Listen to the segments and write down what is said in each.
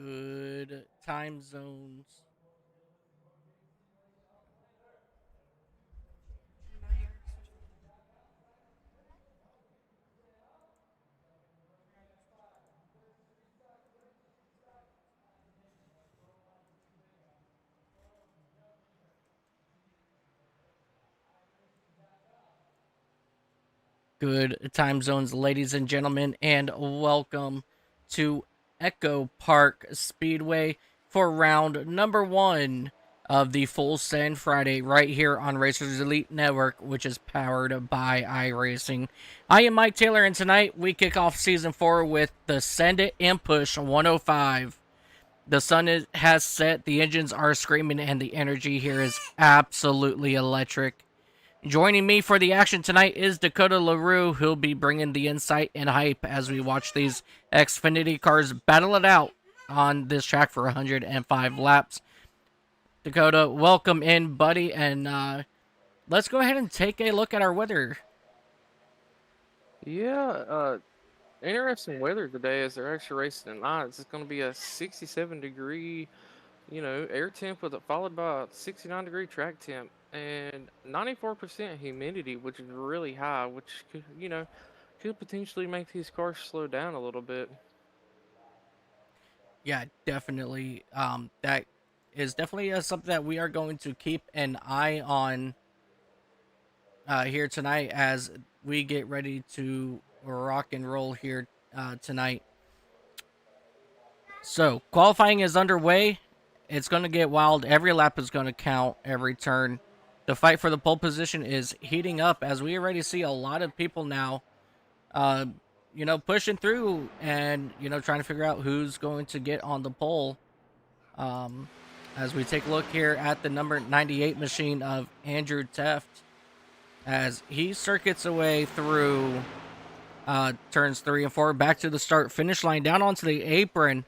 Good time zones. Good time zones, ladies and gentlemen, and welcome to Echo Park Speedway for round number one of the Full Send Friday right here on Racers Elite Network, which is powered by iRacing. I am Mike Taylor, and tonight we kick off season four with the Send It and Push 105. The sun has set, the engines are screaming, and the energy here is absolutely electric. Joining me for the action tonight is Dakota LaRue, who'll be bringing the insight and hype as we watch these Xfinity cars battle it out on this track for 105 laps. Dakota, welcome in, buddy, and let's go ahead and take a look at our weather. Yeah, interesting weather today as they're actually racing tonight. It's going to be a 67-degree, air temp followed by a 69-degree track temp and 94% humidity, which is really high, which could potentially make these cars slow down a little bit. Yeah, definitely. That is definitely something that we are going to keep an eye on here tonight as we get ready to rock and roll here tonight. So, qualifying is underway. It's going to get wild. Every lap is going to count, every turn. The fight for the pole position is heating up as we already see a lot of people now, uh, pushing through and, trying to figure out who's going to get on the pole. Um, as we take a look here at the number 98 machine of Andrew Teft, as he circuits away through turns 3 and 4, back to the start finish line, down onto the apron.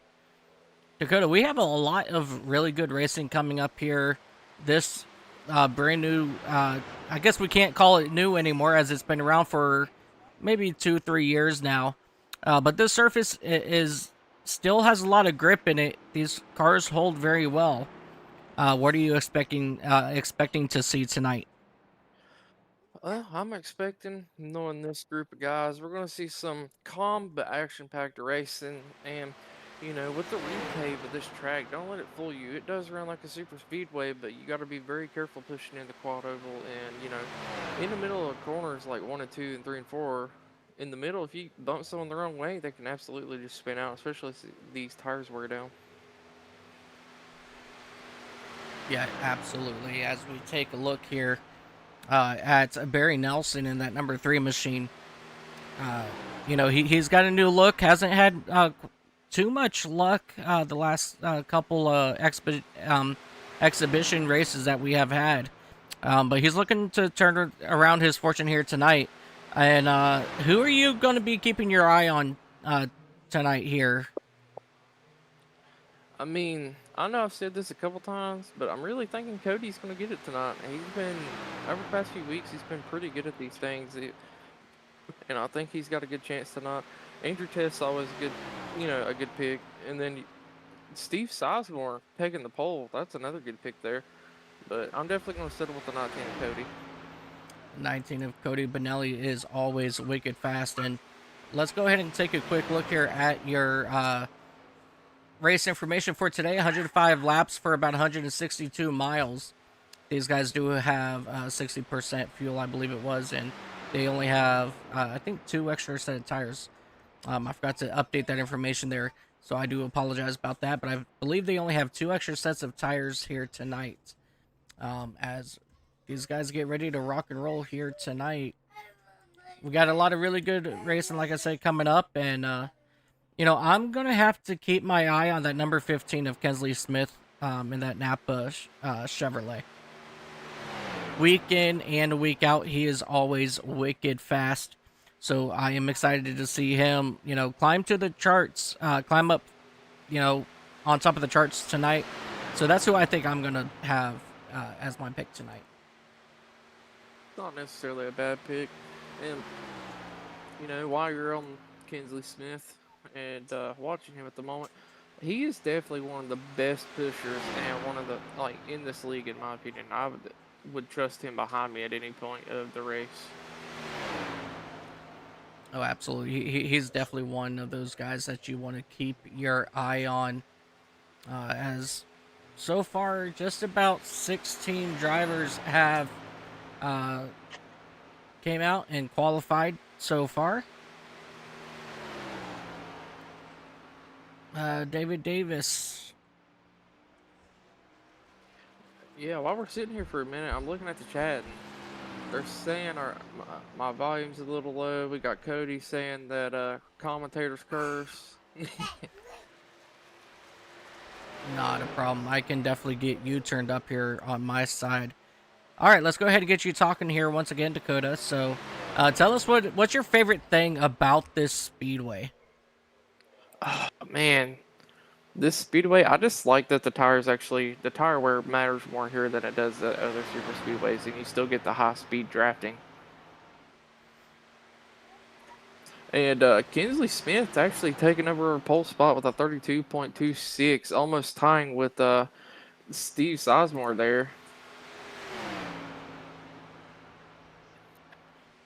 Dakota, we have a lot of really good racing coming up here. This brand new, I guess we can't call it new anymore as it's been around for maybe 2-3 years now. But this surface is still has a lot of grip in it. These cars hold very well. What are you expecting to see tonight? Well, I'm expecting, knowing this group of guys, we're going to see some calm but action-packed racing. And, with the repave of this track, don't let it fool you. It does run like a super speedway, but you got to be very careful pushing in the quad oval. And, in the middle of corners like 1 and 2 and 3 and 4, in the middle, if you bump someone the wrong way, they can absolutely just spin out, especially if these tires wear down. Yeah, absolutely. As we take a look here at Barry Nelson in that number 3 machine, uh, he's got a new look. Hasn't had too much luck the last couple exhibition races that we have had. But he's looking to turn around his fortune here tonight. And who are you going to be keeping your eye on tonight here? I mean, I know I've said this a couple times, but I'm really thinking Cody's going to get it tonight. He's been, over the past few weeks, he's been pretty good at these things, and I think he's got a good chance tonight. Andrew Test's always a good, a good pick, and then Steve Sizemore taking the pole. That's another good pick there. But I'm definitely going to settle with the 19 of Cody. 19 of Cody Benelli is always wicked fast. And let's go ahead and take a quick look here at your race information for today. 105 laps for about 162 miles. These guys do have 60% fuel, I believe it was, and they only have, I think, 2 extra set of tires. I forgot to update that information there, so I do apologize about that, but I believe they only have 2 extra sets of tires here tonight. As these guys get ready to rock and roll here tonight. We got a lot of really good racing, like I said, coming up, and I'm gonna have to keep my eye on that number 15 of Kensley Smith in that Napa Chevrolet. Week in and week out, he is always wicked fast. So I am excited to see him, climb to the charts, climb up, you know, on top of the charts tonight. So that's who I think I'm gonna have as my pick tonight. Not necessarily a bad pick. And, while you're on Kinsley Smith and watching him at the moment, He is definitely one of the best pushers and one of the like in this league, in my opinion. I would trust him behind me at any point of the race. Oh, absolutely. He's definitely one of those guys that you want to keep your eye on. As so far, just about 16 drivers have uh, came out and qualified so far. David Davis. Yeah, while we're sitting here for a minute, I'm looking at the chat and they're saying my volume's a little low. We got Cody saying that commentators curse. Not a problem. I can definitely get you turned up here on my side. All right, let's go ahead and get you talking here once again, Dakota. So, tell us what's your favorite thing about this speedway? Oh, man, this speedway, I just like that the tire wear matters more here than it does at other super speedways, and you still get the high speed drafting. And Kinsley Smith actually taking over a pole spot with a 32.26, almost tying with Steve Sizemore there.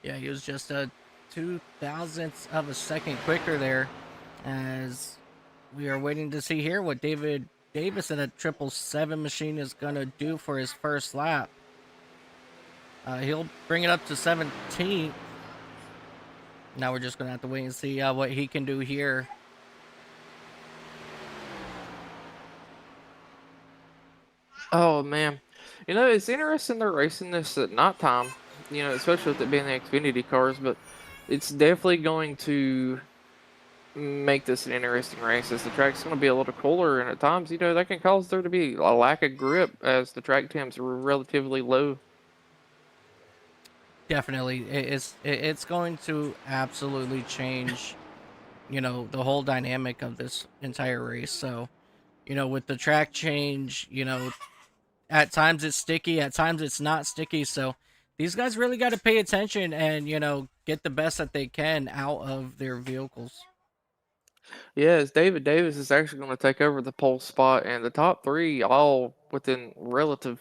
Yeah, he was just a 2 thousandths of a second quicker there, as we are waiting to see here what David Davis in a 777 machine is gonna do for his first lap. He'll bring it up to 17th. Now we're just gonna have to wait and see what he can do here. Oh man, it's interesting they're racing this at nighttime. Especially with it being the Xfinity cars, but it's definitely going to make this an interesting race as the track's going to be a little cooler, and at times, that can cause there to be a lack of grip as the track temps are relatively low. Definitely, it's going to absolutely change, the whole dynamic of this entire race. So, with the track change, at times it's sticky, at times it's not sticky. So these guys really got to pay attention and, get the best that they can out of their vehicles. Yes, David Davis is actually going to take over the pole spot, and the top three all within relative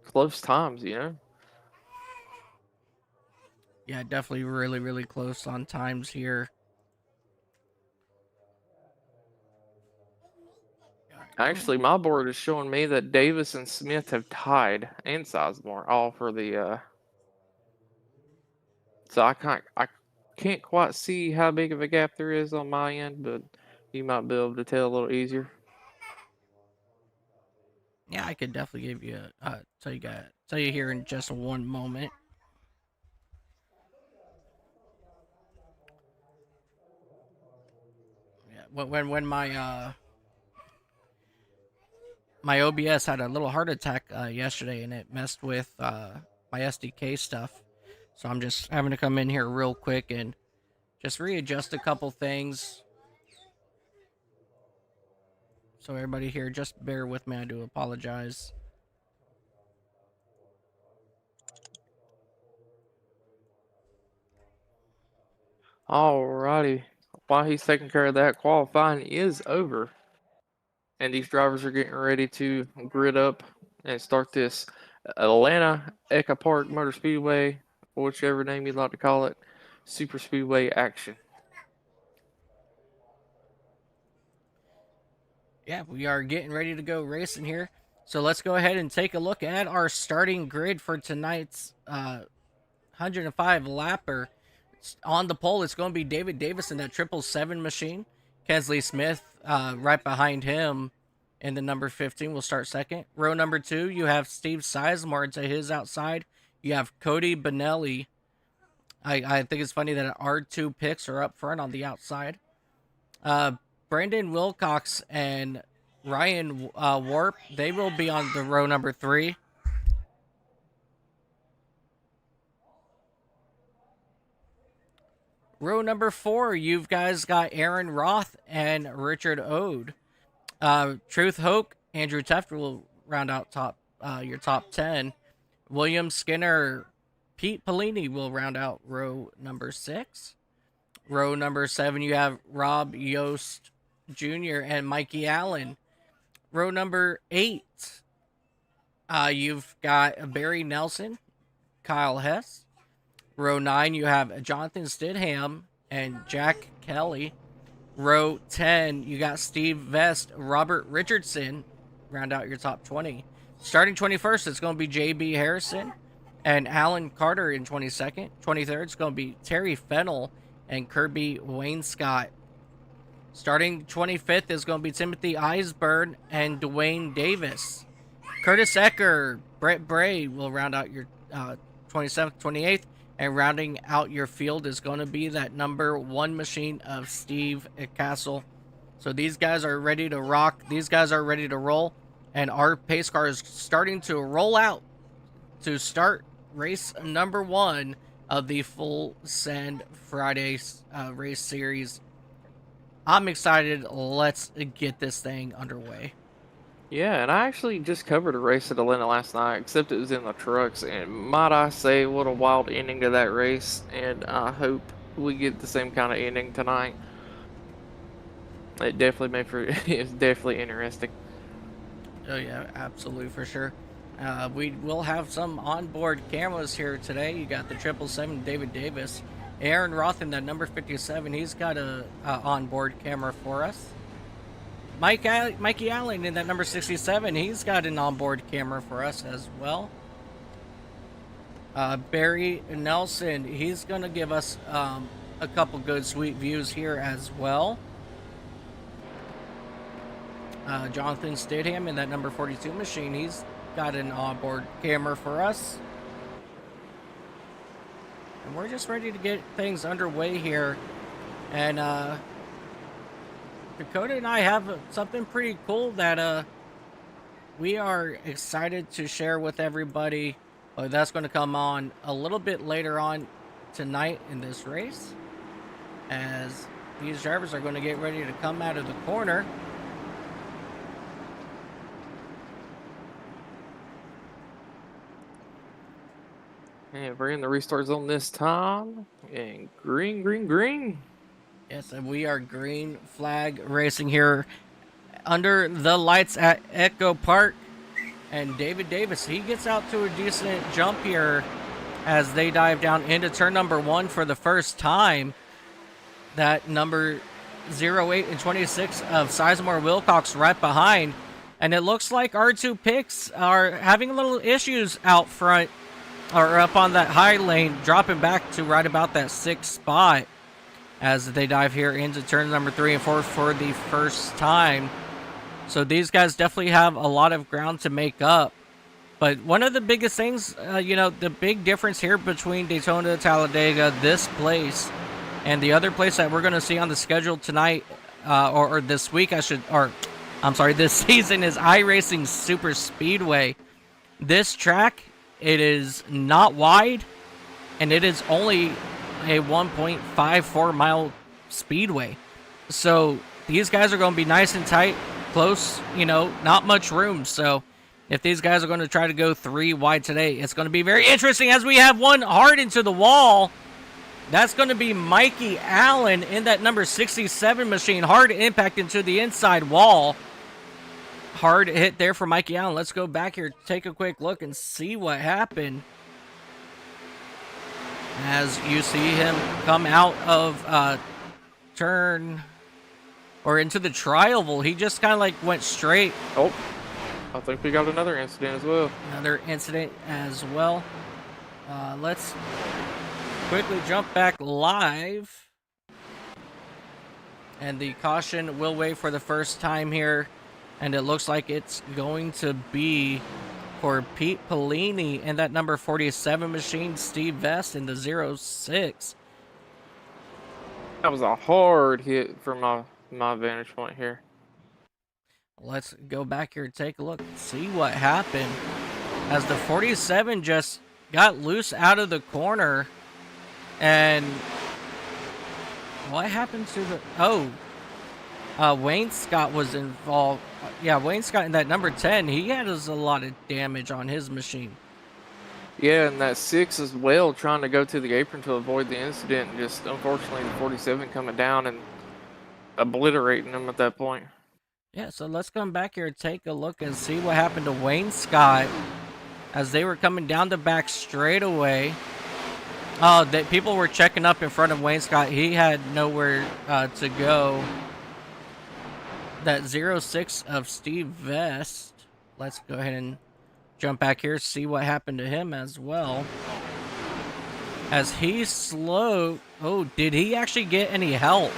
close times. Yeah, definitely really, really close on times here. All right, Actually, my board is showing me that Davis and Smith have tied, and Sizemore, all for the. So I can't quite see how big of a gap there is on my end, but you might be able to tell a little easier. yeah, I could definitely give you tell you here in just one moment. Yeah, when my OBS had a little heart attack yesterday, and it messed with my SDK stuff. So I'm just having to come in here real quick and just readjust a couple things. So everybody here, just bear with me. I do apologize. Alrighty. While he's taking care of that, qualifying is over. And these drivers are getting ready to grid up and start this Atlanta Echo Park Motor Speedway, or whichever name you'd like to call it, Super Speedway action. Yeah, we are getting ready to go racing here. So let's go ahead and take a look at our starting grid for tonight's 105 lapper. On the pole, it's going to be David Davis in that 777 machine. Kesley Smith right behind him in the number 15 will start second. Row number 2, you have Steve Sizemore to his outside. You have Cody Benelli. I think it's funny that our two picks are up front on the outside. Uh, Brandon Wilcox and Ryan Warp, they will be on the row number 3. Row number 4, you've guys got Aaron Roth and Richard Ode. Truth Hoke, Andrew Teft will round out your top 10. William Skinner, Pete Polini will round out row number 6. Row number 7, you have Rob Yost Jr. and Mikey Allen. Row number 8, you've got Barry Nelson, Kyle Hess. Row 9, you have Jonathan Stidham and Jack Kelly. Row 10, you got Steve Vest, Robert Richardson. Round out your top 20. Starting 21st, it's going to be J.B. Harrison and Alan Carter in 22nd. 23rd, it's going to be Terry Fennell and Kirby Wainscott. Starting 25th is going to be Timothy Eisburn and Dwayne Davis. Curtis Ecker, Brett Bray will round out your 27th, 28th. And rounding out your field is going to be that number 1 machine of Steve Castle. So these guys are ready to rock. These guys are ready to roll. And our pace car is starting to roll out to start race number 1 of the Full Send Friday race series. I'm excited. Let's get this thing underway. Yeah, and I actually just covered a race at Atlanta last night, except it was in the trucks, and might I say, what a wild ending to that race, and I hope we get the same kind of ending tonight. It definitely made for, it's definitely interesting. Oh yeah, absolutely, for sure. We will have some onboard cameras here today. You got the 777 David Davis. Aaron Roth in that number 57, he's got a onboard camera for us. Mikey Allen in that number 67, he's got an onboard camera for us as well. Barry Nelson, he's going to give us a couple good sweet views here as well. Jonathan Stidham in that number 42 machine, he's got an onboard camera for us. And we're just ready to get things underway here. And Dakota and I have something pretty cool that we are excited to share with everybody. That's going to come on a little bit later on tonight in this race, as these drivers are going to get ready to come out of the corner. And we're in the restart zone this time, and green. Yes, and we are green flag racing here under the lights at Echo Park. And David Davis, he gets out to a decent jump here as they dive down into turn number 1 for the first time. That number 08 and 26 of Sizemore Wilcox right behind. And it looks like our 2 picks are having a little issues out front, or up on that high lane, dropping back to right about that 6th spot as they dive here into turn number 3 and 4 for the first time. So these guys definitely have a lot of ground to make up. But one of the biggest things, the big difference here between Daytona, Talladega, this place, and the other place that we're going to see on the schedule tonight, or this week, this season, is iRacing Superspeedway. This track, it is not wide, and it is only a 1.54 mile speedway. So these guys are going to be nice and tight, close, not much room. So if these guys are going to try to go 3 wide today, it's going to be very interesting, as we have one hard into the wall. That's going to be Mikey Allen in that number 67 machine. Hard impact into the inside wall. Hard hit there for Mikey Allen. Let's go back here, take a quick look, and see what happened. As you see him come out of turn, or into the tri-oval, he just kind of went straight. Oh, I think we got another incident as well. Another incident as well. Let's quickly jump back live. And the caution will wait for the first time here. And it looks like it's going to be for Pete Pellini in that number 47 machine, Steve Vest in the 06. That was a hard hit from my vantage point here. Let's go back here and take a look and see what happened. As the 47 just got loose out of the corner. And what happened to the... Wayne Scott was involved. Yeah, Wayne Scott in that number 10, he had a lot of damage on his machine. Yeah, and that 6 as well, trying to go to the apron to avoid the incident. And just, unfortunately, the 47 coming down and obliterating them at that point. Yeah, so let's come back here and take a look and see what happened to Wayne Scott as they were coming down the back straightaway. Oh, people were checking up in front of Wayne Scott. He had nowhere to go. That 06 of Steve Vest. Let's go ahead and jump back here, see what happened to him as well. As he slowed. Oh, did he actually get any help?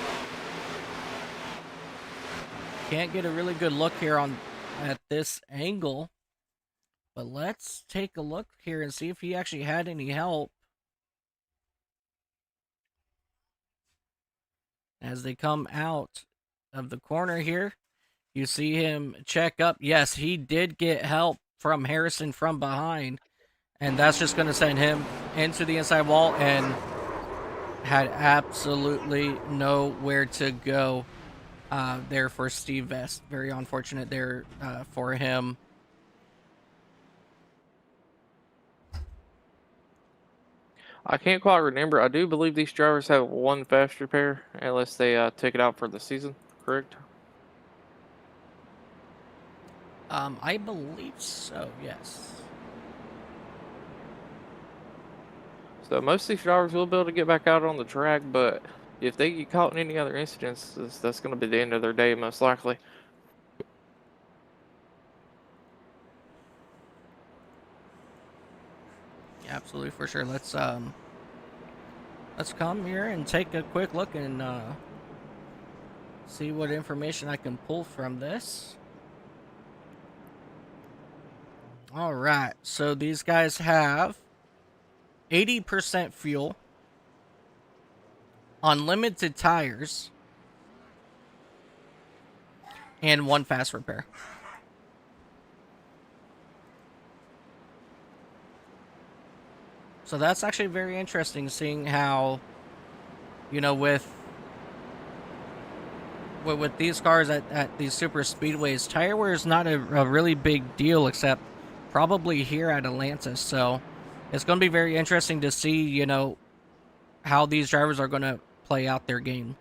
Can't get a really good look here at this angle. But let's take a look here and see if he actually had any help. As they come out of the corner here, you see him check up. Yes, he did get help from Harrison from behind. And that's just going to send him into the inside wall and had absolutely nowhere to go there for Steve Vest. Very unfortunate there for him. I can't quite remember. I do believe these drivers have one fast repair unless they take it out for the season, correct? I believe so, yes. So most of these drivers will be able to get back out on the track, but if they get caught in any other incidents, that's going to be the end of their day most likely. Yeah, absolutely, for sure. Let's come here and take a quick look and see what information I can pull from this. All right, so these guys have 80% fuel, unlimited tires, and one fast repair. So that's actually very interesting, seeing how, you know, with these cars at these super speedways, tire wear is not a really big deal, except probably here at Atlanta. So it's going to be very interesting to see, you know, how these drivers are going to play out their game.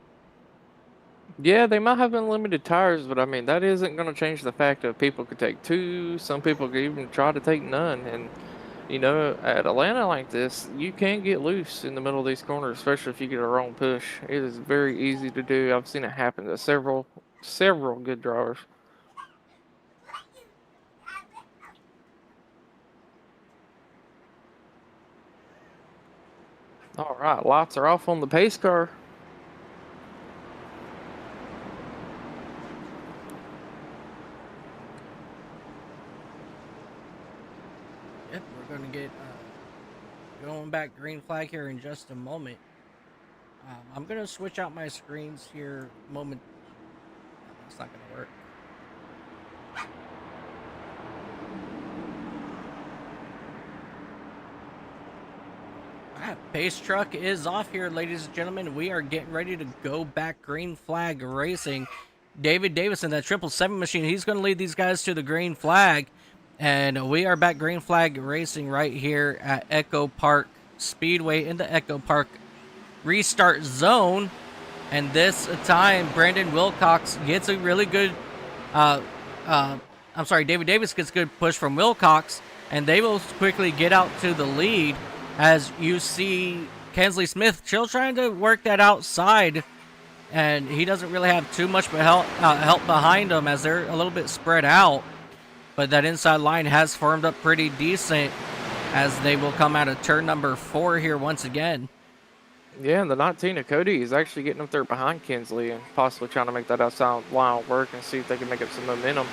Yeah, they might have unlimited tires, but I mean, that isn't going to change the fact that people could take two. Some people could even try to take none. And, you know, at Atlanta like this, you can get loose in the middle of these corners, especially if you get a wrong push. It is very easy to do. I've seen it happen to several good drivers. All right, lights are off on the pace car. Yep, we're going to get going back green flag here in just a moment. I'm going to switch out my screens here moment. No, that's not going to work. Pace truck is off here, ladies and gentlemen. We are getting ready to go back green flag racing. David Davison, that 777 machine, he's going to lead these guys to the green flag. And we are back green flag racing right here at Echo Park Speedway in the Echo Park restart zone. And this time, Brandon Wilcox gets a really good, David Davis gets a good push from Wilcox. And they will quickly get out to the lead. As you see Kensley Smith still trying to work that outside, and he doesn't really have too much help behind him as they're a little bit spread out. But that inside line has formed up pretty decent as they will come out of turn number 4 here once again. Yeah, and the 19 of Cody is actually getting up there behind Kensley and possibly trying to make that outside line work and see if they can make up some momentum.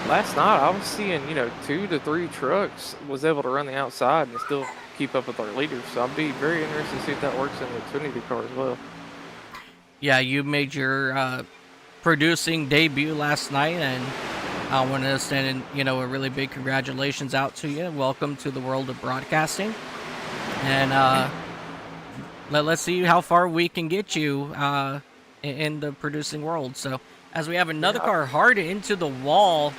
Last night, I was seeing, 2 to 3 trucks was able to run the outside and still keep up with our leaders. So I'd be very interested to see if that works in the Xfinity car as well. Yeah, you made your producing debut last night, and I want to send a really big congratulations out to you. Welcome to the world of broadcasting. And let's see how far we can get you in the producing world. So as we have another car hard into the wall,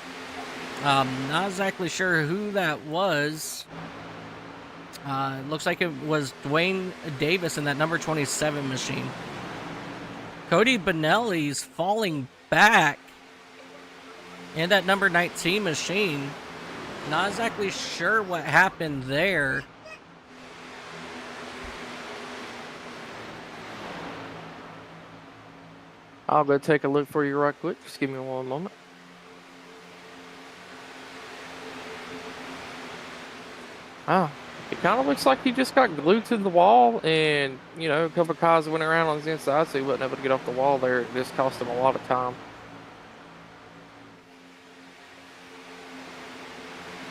not exactly sure who that was. Looks like it was Dwayne Davis in that number 27 machine. Cody Benelli's falling back in that number 19 machine. Not exactly sure what happened there. I'll go take a look for you right quick. Just give me one moment. Oh, it kind of looks like he just got glued to the wall, and you know, a couple of cars went around on his inside, so he wasn't able to get off the wall there. It just cost him a lot of time.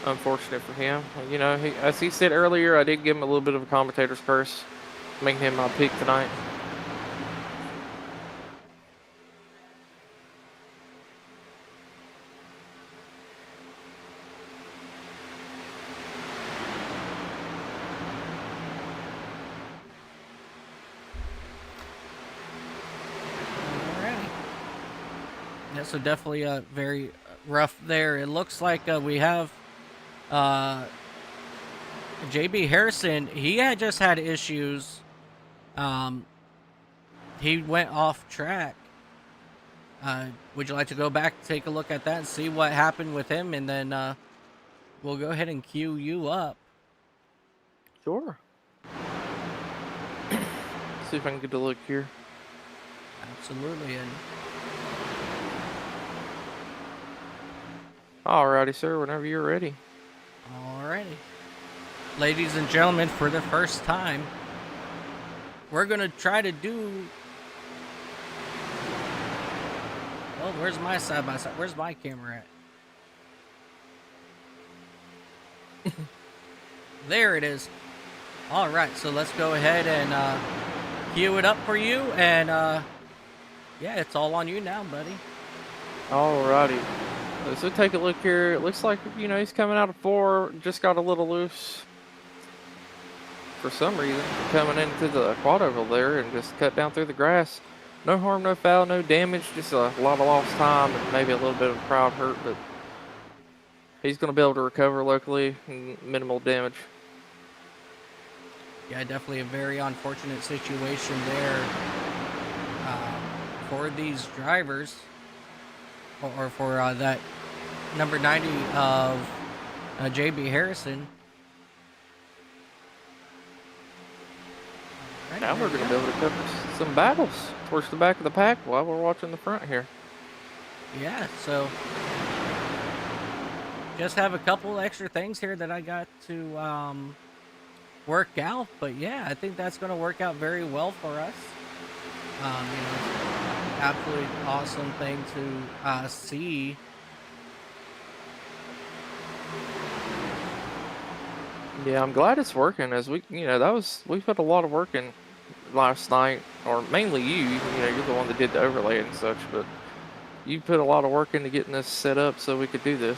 Unfortunate for him. You know, as he said earlier, I did give him a little bit of a commentator's curse, making him my pick tonight. Alrighty. Yeah, so definitely very rough there. It looks like we have JB Harrison. He had just had issues. He went off track. Would you like to go back, take a look at that, and see what happened with him, and then we'll go ahead and queue you up. Sure. See if I can get a look here. Absolutely. And Alrighty, sir. Whenever you're ready. alrighty, ladies and gentlemen, for the first time, we're gonna try to do. Well, where's my side by side? Where's my camera at? There it is. All right, so let's go ahead and queue it up for you, and yeah, it's all on you now, buddy. Alrighty. So take a look here. It looks like, you know, he's coming out of 4, just got a little loose for some reason, coming into the quad oval there and just cut down through the grass. No harm, no foul, no damage, just a lot of lost time and maybe a little bit of crowd hurt, but he's going to be able to recover locally and minimal damage. Yeah, definitely a very unfortunate situation there for these drivers, or for that number 90 of JB Harrison. Right, Now we're going to be able to cover some battles towards the back of the pack while we're watching the front here. Yeah, so just have a couple extra things here that I got to work out, but yeah, I think that's going to work out very well for us. You know, absolutely awesome thing to see. Yeah, I'm glad it's working. As we, you know, we put a lot of work in last night, or mainly you. You know, you're the one that did the overlay and such, but you put a lot of work into getting this set up so we could do this.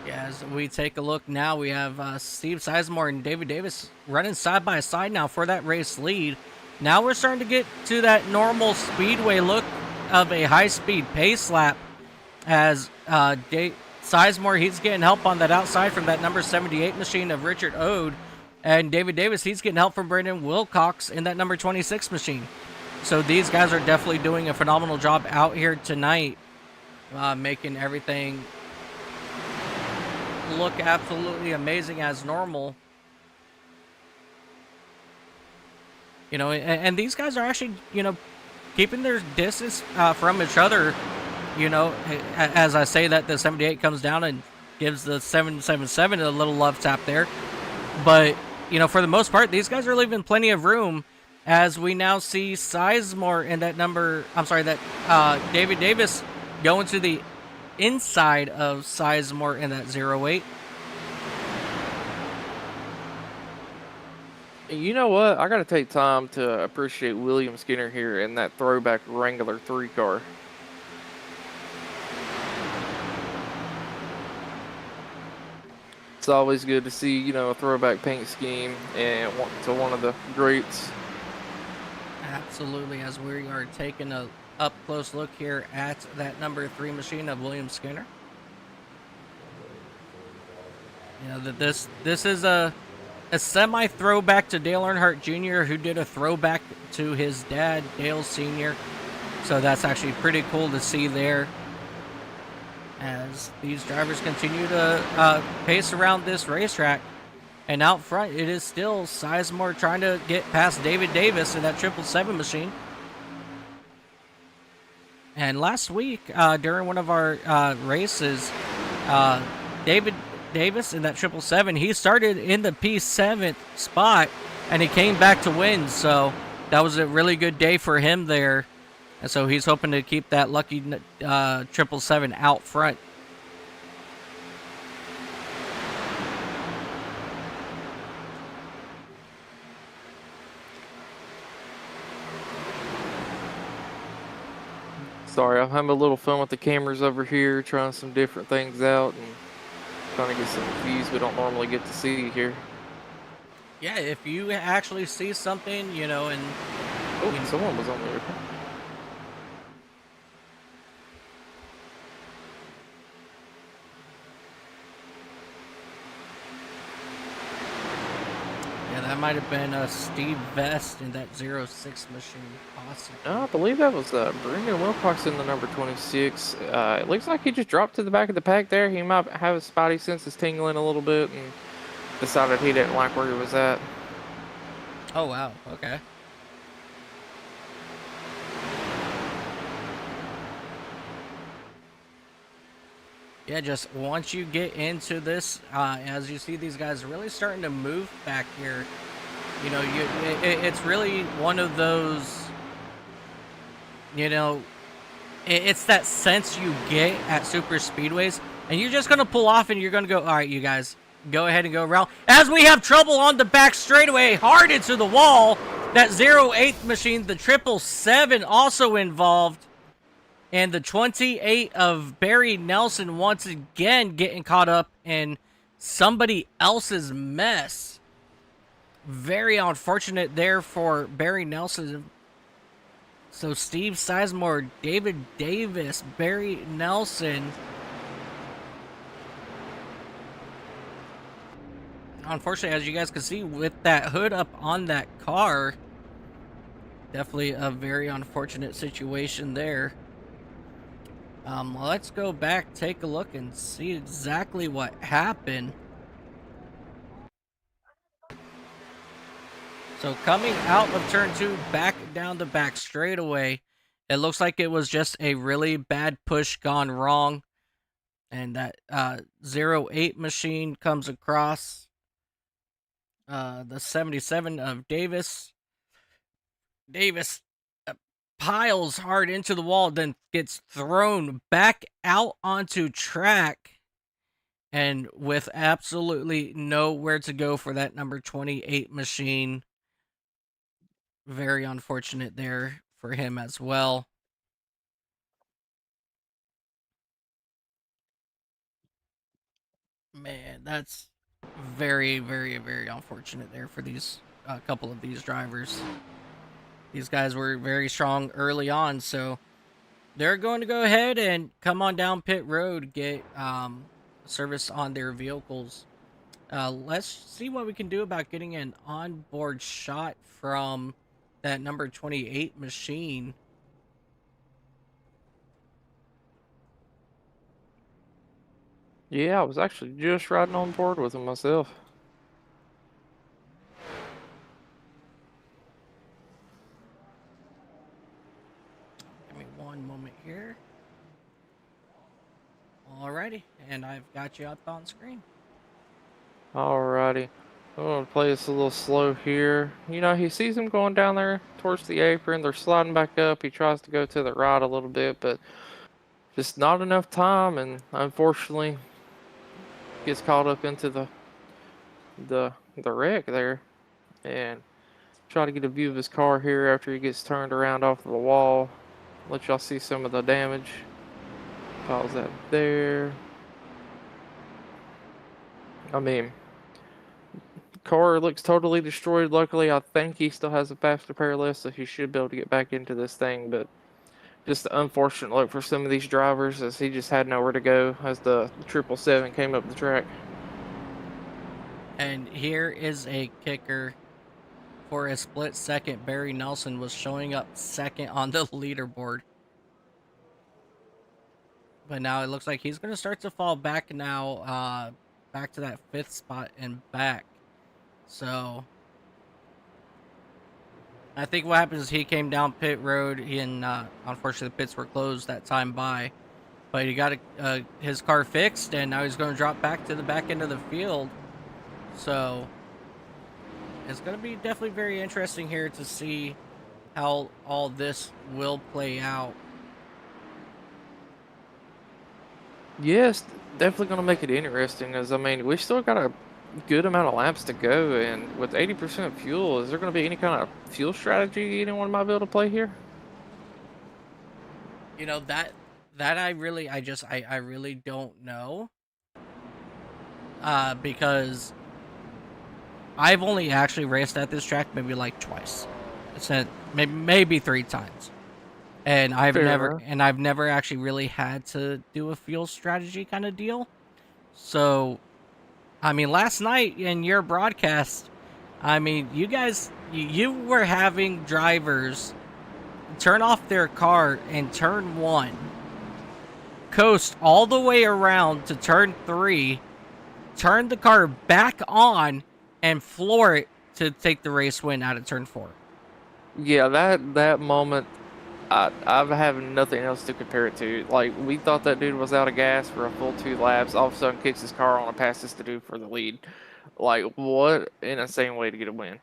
Yeah, as we take a look now, we have Steve Sizemore and David Davis running side by side now for that race lead. Now we're starting to get to that normal Speedway look of a high-speed pace lap, as Sizemore, he's getting help on that outside from that number 78 machine of Richard Ode, and David Davis, he's getting help from Brandon Wilcox in that number 26 machine. So these guys are definitely doing a phenomenal job out here tonight, making everything look absolutely amazing as normal. You know, and these guys are actually, you know, keeping their distance from each other. You know, as I say that, the 78 comes down and gives the 777 a little love tap there. But, you know, for the most part, these guys are leaving plenty of room, as we now see Sizemore in that number, that David Davis going to the inside of Sizemore in that 08. You know what? I got to take time to appreciate William Skinner here in that throwback Wrangler 3 car. It's always good to see, you know, a throwback paint scheme and to one of the greats. Absolutely, as we are taking a up close look here at that number 3 machine of William Skinner. You know, that this is a a semi throwback to Dale Earnhardt Jr., who did a throwback to his dad, Dale Sr. So that's actually pretty cool to see there as these drivers continue to pace around this racetrack. And out front, it is still Sizemore trying to get past David Davis in that 777 machine. And last week, during one of our races, David Davis in that 777, he started in the P7 spot, and he came back to win. So that was a really good day for him there. And so he's hoping to keep that lucky 777 out front. Sorry, I'm having a little fun with the cameras over here, trying some different things out and trying to get some views we don't normally get to see here. Yeah, if you actually see something, you know, and Oh, someone was on there. yeah, that might have been Steve Vest in that 06 machine, possibly. No, I believe that was Brendan Wilcox in the number 26. It looks like he just dropped to the back of the pack there. He might have his spidey senses tingling a little bit and decided he didn't like where he was at. Oh, wow. Okay. Yeah, just once you get into this, as you see these guys really starting to move back here, you know, it's really one of those, you know, it's that sense you get at super speedways, and you're just going to pull off and you're going to go, all right, you guys, go ahead and go around. As we have trouble on the back straightaway, hard into the wall, that 08 machine, the 777 also involved. And the 28 of Barry Nelson once again getting caught up in somebody else's mess. Very unfortunate there for Barry Nelson. So Steve Sizemore, David Davis, Barry Nelson. Unfortunately, as you guys can see, with that hood up on that car, definitely a very unfortunate situation there. Let's go back, take a look, and see exactly what happened. So coming out of turn 2, back down the back straightaway, it looks like it was just a really bad push gone wrong. And that 08 machine comes across the 77 of Davis. Davis piles hard into the wall, then gets thrown back out onto track, and with absolutely nowhere to go for that number 28 machine. Very unfortunate there for him as well. Man, that's very, very, very unfortunate there for these couple of these drivers. These guys were very strong early on, so they're going to go ahead and come on down pit road, get service on their vehicles. Let's see what we can do about getting an onboard shot from that number 28 machine. Yeah, I was actually just riding on board with him myself. Give me one moment here. Alrighty, and I've got you up on screen. Alrighty. I'm gonna play this a little slow here. You know, he sees him going down there towards the apron. They're sliding back up. He tries to go to the right a little bit, but just not enough time, and unfortunately gets caught up into the wreck there. And try to get a view of his car here after he gets turned around off of the wall. Let y'all see some of the damage. Pause that there. I mean, car looks totally destroyed. Luckily, I think he still has a faster pair left, so he should be able to get back into this thing. But just an unfortunate luck for some of these drivers, as he just had nowhere to go as the 777 came up the track. And here is a kicker. For a split second, Barry Nelson was showing up second on the leaderboard. But now it looks like he's going to start to fall back now, back to that 5th spot and back. So I think what happens is he came down pit road, and unfortunately the pits were closed that time by. But he got his car fixed, and now he's going to drop back to the back end of the field. So it's going to be definitely very interesting here to see how all this will play out. Yes, definitely going to make it interesting. As I mean, we still got a good amount of laps to go, and with 80% fuel, is there going to be any kind of fuel strategy anyone might be able to play here? You know, that I really don't know. Because I've only actually raced at this track maybe like twice. It's maybe 3 times. And I've Fair never actually really had to do a fuel strategy kind of deal. So I mean, last night in your broadcast, I mean, you guys, you were having drivers turn off their car in turn 1, coast all the way around to turn 3, turn the car back on, and floor it to take the race win out of turn 4. Yeah, that moment, I've having nothing else to compare it to. Like, we thought that dude was out of gas for a full 2 laps. All of a sudden, kicks his car on and passes the dude for the lead. Like, what an insane way to get a win.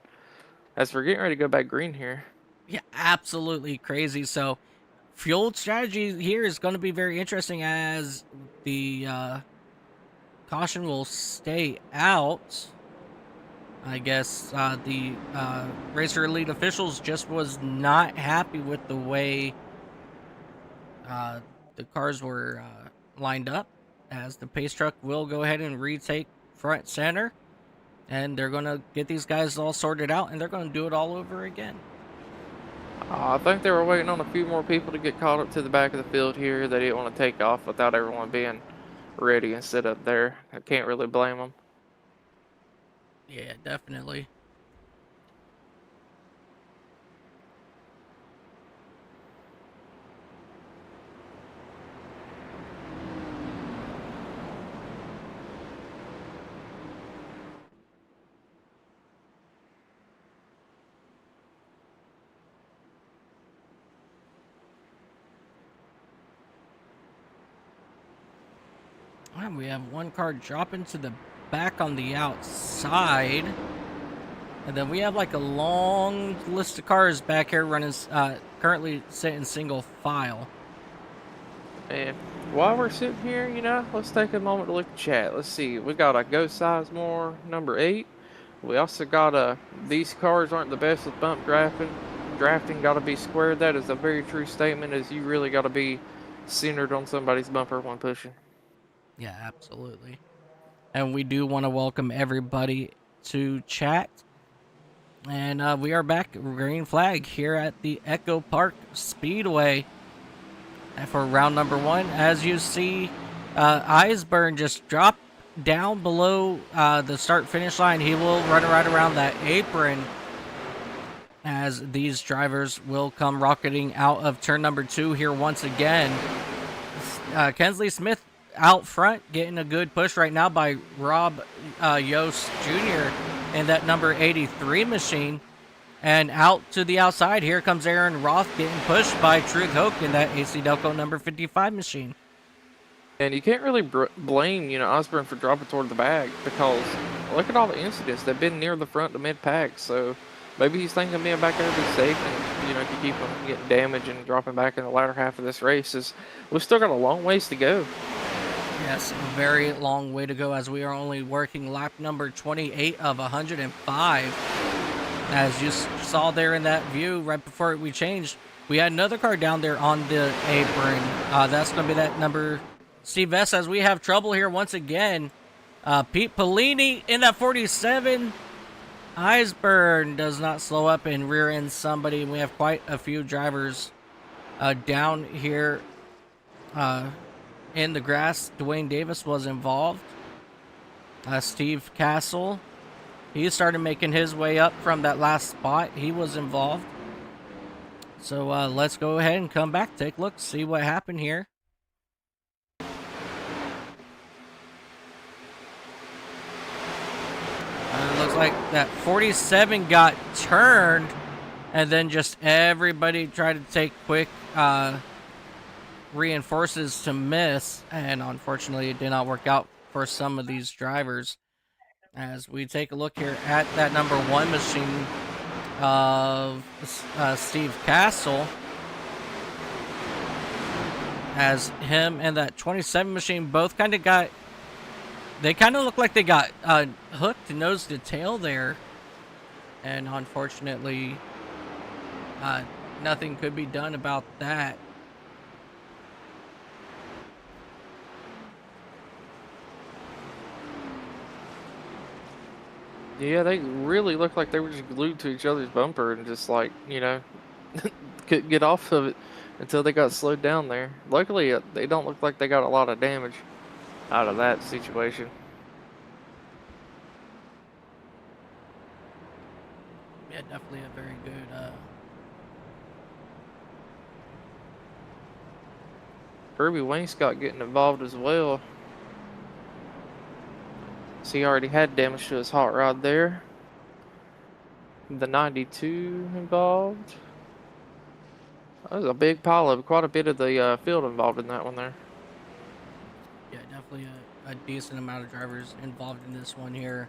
As we're getting ready to go back green here. Yeah, absolutely crazy. So, fuel strategy here is going to be very interesting as the caution will stay out. I guess the racer elite officials just was not happy with the way the cars were lined up, as the pace truck will go ahead and retake front center, and they're going to get these guys all sorted out, and they're going to do it all over again. I think they were waiting on a few more people to get caught up to the back of the field here. They didn't want to take off without everyone being ready and set up there. I can't really blame them. Yeah, definitely. And we have one car dropping to the back on the outside. And then we have like a long list of cars back here running, currently sitting single file. And while we're sitting here, let's take a moment to look at chat. Let's see. We got a Go Sizemore number 8. We also got a these cars aren't the best with bump drafting. Drafting got to be squared. That is a very true statement, as you really got to be centered on somebody's bumper when pushing. Yeah, absolutely. And we do want to welcome everybody to chat. And we are back, green flag, here at the Echo Park Speedway. And for round number 1, as you see, Eisburn just dropped down below the start-finish line. He will run right around that apron, as these drivers will come rocketing out of turn number 2 here once again. Kensley Smith out front, getting a good push right now by Rob Yost Jr. in that number 83 machine. And out to the outside, here comes Aaron Roth getting pushed by Trigg Hoke in that AC Delco number 55 machine. And you can't really blame, Osborne for dropping toward the back, because look at all the incidents. They've been near the front to mid-pack, so maybe he's thinking being back there to be safe and, to keep him getting damaged and dropping back in the latter half of this race. We've still got a long ways to go. Yes, a very long way to go, as we are only working lap number 28 of 105. As you saw there in that view right before we changed, we had another car down there on the apron. That's going to be that number Steve S. As we have trouble here once again. Pete Pellini in that 47. Eisburn does not slow up and rear end somebody. We have quite a few drivers down here in the grass. Dwayne Davis was involved. Steve Castle he started making his way up from that last spot. He was involved. So let's go ahead and come back, take a look, see what happened here. It looks like that 47 got turned, and then just everybody tried to take quick reinforces to miss, and unfortunately it did not work out for some of these drivers. As we take a look here at that number 1 machine of Steve Castle, as him and that 27 machine both kind of got, they kind of look like they got hooked nose to tail there, and unfortunately nothing could be done about that. Yeah, they really looked like they were just glued to each other's bumper and just like, couldn't get off of it until they got slowed down there. Luckily, they don't look like they got a lot of damage out of that situation. Yeah, definitely a very good Kirby Wainscott getting involved as well. So he already had damage to his hot rod there. The 92 involved. That was a big pile of quite a bit of the field involved in that one there. Yeah, definitely a decent amount of drivers involved in this one here.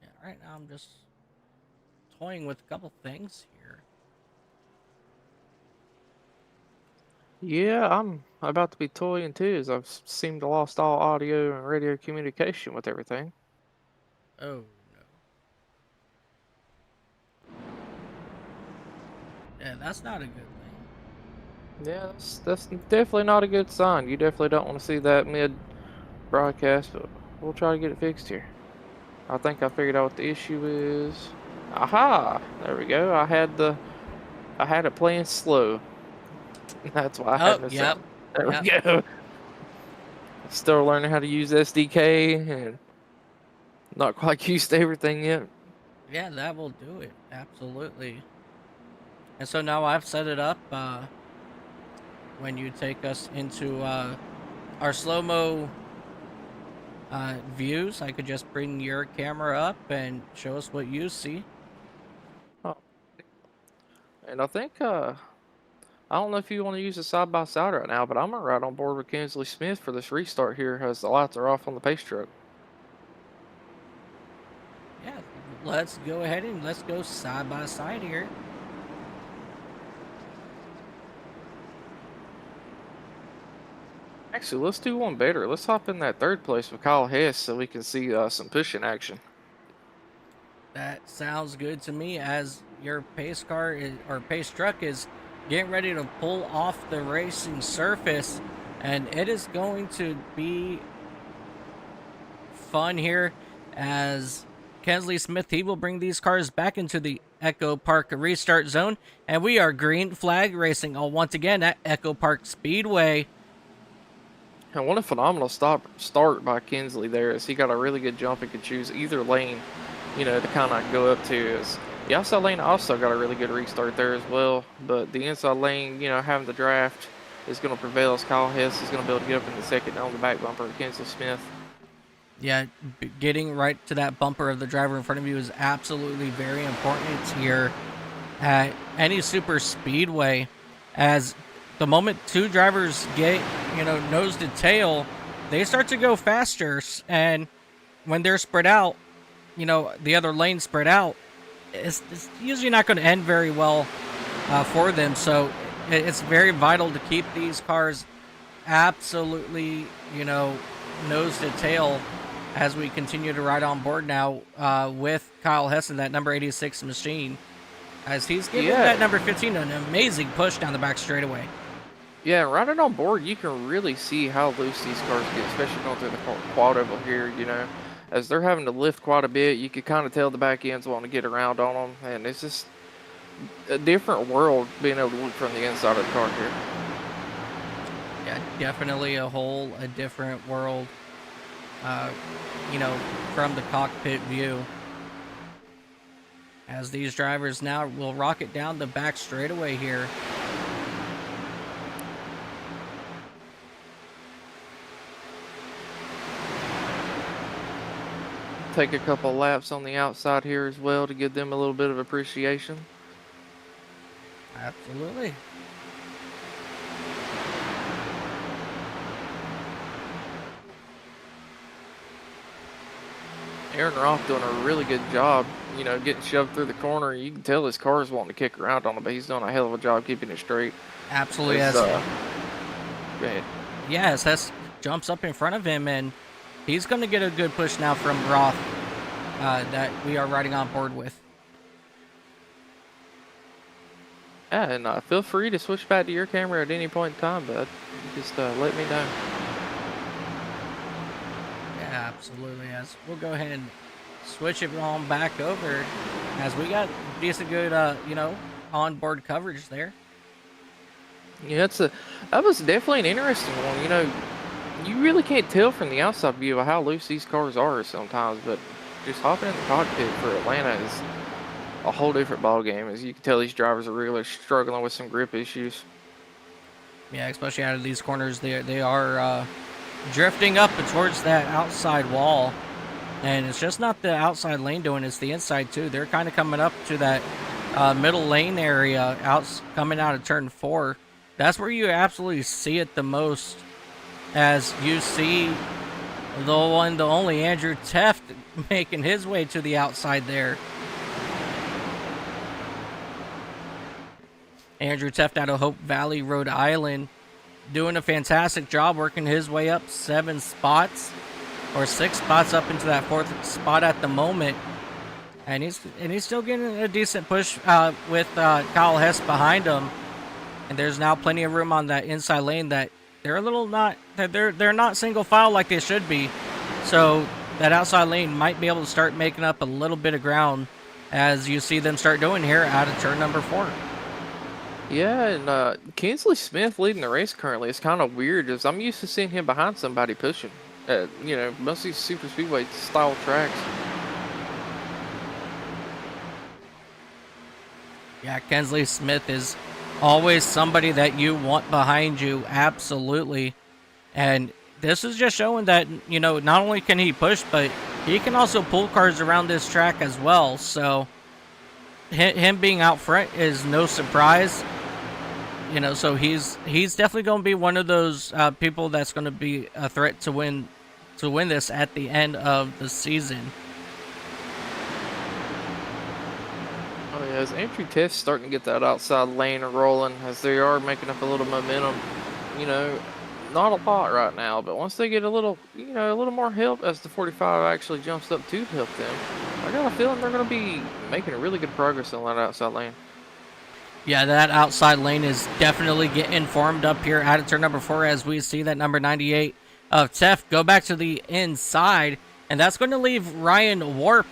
Yeah, right now I'm just toying with a couple things here. Yeah, I'm about to be toying too, as I've seemed to lost all audio and radio communication with everything. Oh no. Yeah, that's not a good thing. Yeah, that's definitely not a good sign. You definitely don't want to see that mid broadcast, but we'll try to get it fixed here. I think I figured out what the issue is. Aha! There we go. I had it playing slow. That's why I had no sound. There we go. Still learning how to use SDK and not quite used to everything yet. Yeah, that will do it. Absolutely. And so now I've set it up when you take us into our slow-mo views. I could just bring your camera up and show us what you see. Oh. And I think I don't know if you want to use a side-by-side right now, but I'm right on board with Kinsley Smith for this restart here as the lights are off on the pace truck. Yeah, let's go ahead and let's go side by side here. Actually, let's do one better. Let's hop in that third place with Kyle Hess so we can see some pushing action. That sounds good to me, as your pace car or pace truck is getting ready to pull off the racing surface, and it is going to be fun here as Kinsley Smith, he will bring these cars back into the Echo Park restart zone, and we are green flag racing once again at Echo Park Speedway. And what a phenomenal start by Kinsley there, as he got a really good jump and could choose either lane, to kind of go up to. The outside lane also got a really good restart there as well, but the inside lane, having the draft is going to prevail, as Kyle Hess is going to be able to get up in the second on the back bumper of Kinsley Smith. Yeah, getting right to that bumper of the driver in front of you is absolutely very important here at any super speedway, as the moment two drivers get, nose to tail, they start to go faster, and when they're spread out, the other lane spread out, it's usually not going to end very well for them. So it's very vital to keep these cars absolutely, nose to tail as we continue to ride on board now with Kyle Hessen, that number 86 machine, as he's giving that Yeah, number 15 an amazing push down the back straightaway. yeah, riding on board, you can really see how loose these cars get, especially going through the quad over here, as they're having to lift quite a bit. You could kind of tell the back ends wanting to get around on them, and it's just a different world being able to look from the inside of the car here. Yeah, definitely a different world, uh, from the cockpit view. As these drivers now will rocket down the back straightaway here. Take a couple laps on the outside here as well to give them a little bit of appreciation. Absolutely. Aaron Roth doing a really good job, getting shoved through the corner. You can tell his car is wanting to kick around on him, but he's doing a hell of a job keeping it straight. Absolutely. Go ahead. Yes, Hess jumps up in front of him, and he's going to get a good push now from Roth that we are riding on board with. Yeah, and feel free to switch back to your camera at any point in time, bud. Just let me know. Yeah, absolutely. As we'll go ahead and switch it on back over, as we got decent good, onboard coverage there. Yeah, that was definitely an interesting one. You really can't tell from the outside view of how loose these cars are sometimes, but just hopping in the cockpit for Atlanta is a whole different ball game. As you can tell, these drivers are really struggling with some grip issues. Yeah, especially out of these corners, they are drifting up towards that outside wall, and it's just not the outside lane doing it, it's the inside too. They're kind of coming up to that middle lane area, coming out of turn 4. That's where you absolutely see it the most, as you see the only Andrew Teft making his way to the outside there. Andrew Teft out of Hope Valley, Rhode Island, doing a fantastic job working his way up 7 spots, or 6 spots up into that 4th spot at the moment. And he's still getting a decent push with Kyle Hess behind him. And there's now plenty of room on that inside lane that they're not single file like they should be. So that outside lane might be able to start making up a little bit of ground, as you see them start doing here out of turn number 4. Yeah, and Kinsley Smith leading the race currently. It's kind of weird, as I'm used to seeing him behind somebody pushing. Most of these super speedway style tracks. Yeah, Kinsley Smith is always somebody that you want behind you, absolutely. And this is just showing that, not only can he push, but he can also pull cars around this track as well. So him being out front is no surprise. So he's definitely going to be one of those people that's going to be a threat to win this at the end of the season. Oh yeah, as Andrew Teft's starting to get that outside lane rolling, as they are making up a little momentum. Not a lot right now, but once they get a little more help, as the 45 actually jumps up to help them, I got a feeling they're going to be making a really good progress on that outside lane. Yeah, that outside lane is definitely getting formed up here out of turn number 4, as we see that number 98 of Teft go back to the inside, and that's going to leave Ryan Warp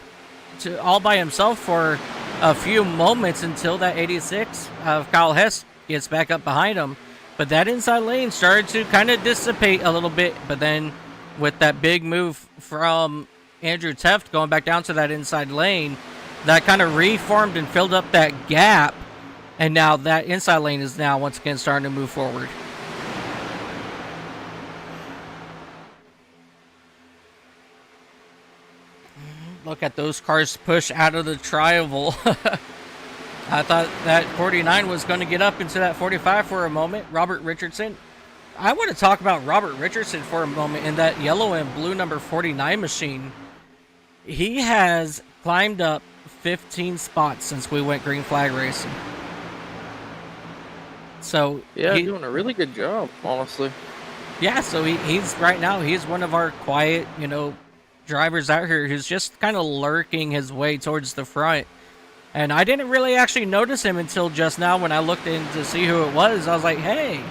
all by himself for a few moments until that 86 of Kyle Hess gets back up behind him. But that inside lane started to kind of dissipate a little bit, but then with that big move from Andrew Teft going back down to that inside lane, that kind of reformed and filled up that gap. And now that inside lane is now once again starting to move forward. Look at those cars push out of the tri-oval. I thought that 49 was going to get up into that 45 for a moment. Robert Richardson. I want to talk about Robert Richardson for a moment in that yellow and blue number 49 machine. He has climbed up 15 spots since we went green flag racing. So yeah, doing a really good job, honestly. Yeah, so he's right now, he's one of our quiet, drivers out here who's just kind of lurking his way towards the front. And I didn't really actually notice him until just now when I looked in to see who it was. I was like, hey,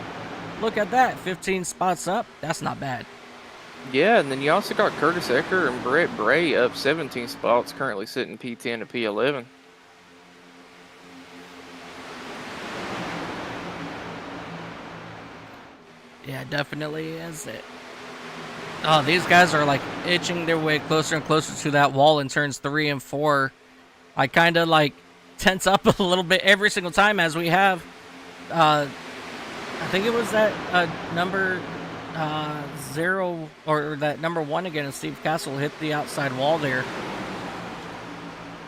look at that, 15 spots up. That's not bad. Yeah, and then you also got Curtis Ecker and Brett Bray up 17 spots, currently sitting P10 to P11. Yeah, definitely is it. Oh, these guys are like itching their way closer and closer to that wall in turns 3 and 4. I kind of like tense up a little bit every single time as we have, I think it was that number 0 or that number 1 again, Steve Castle hit the outside wall there.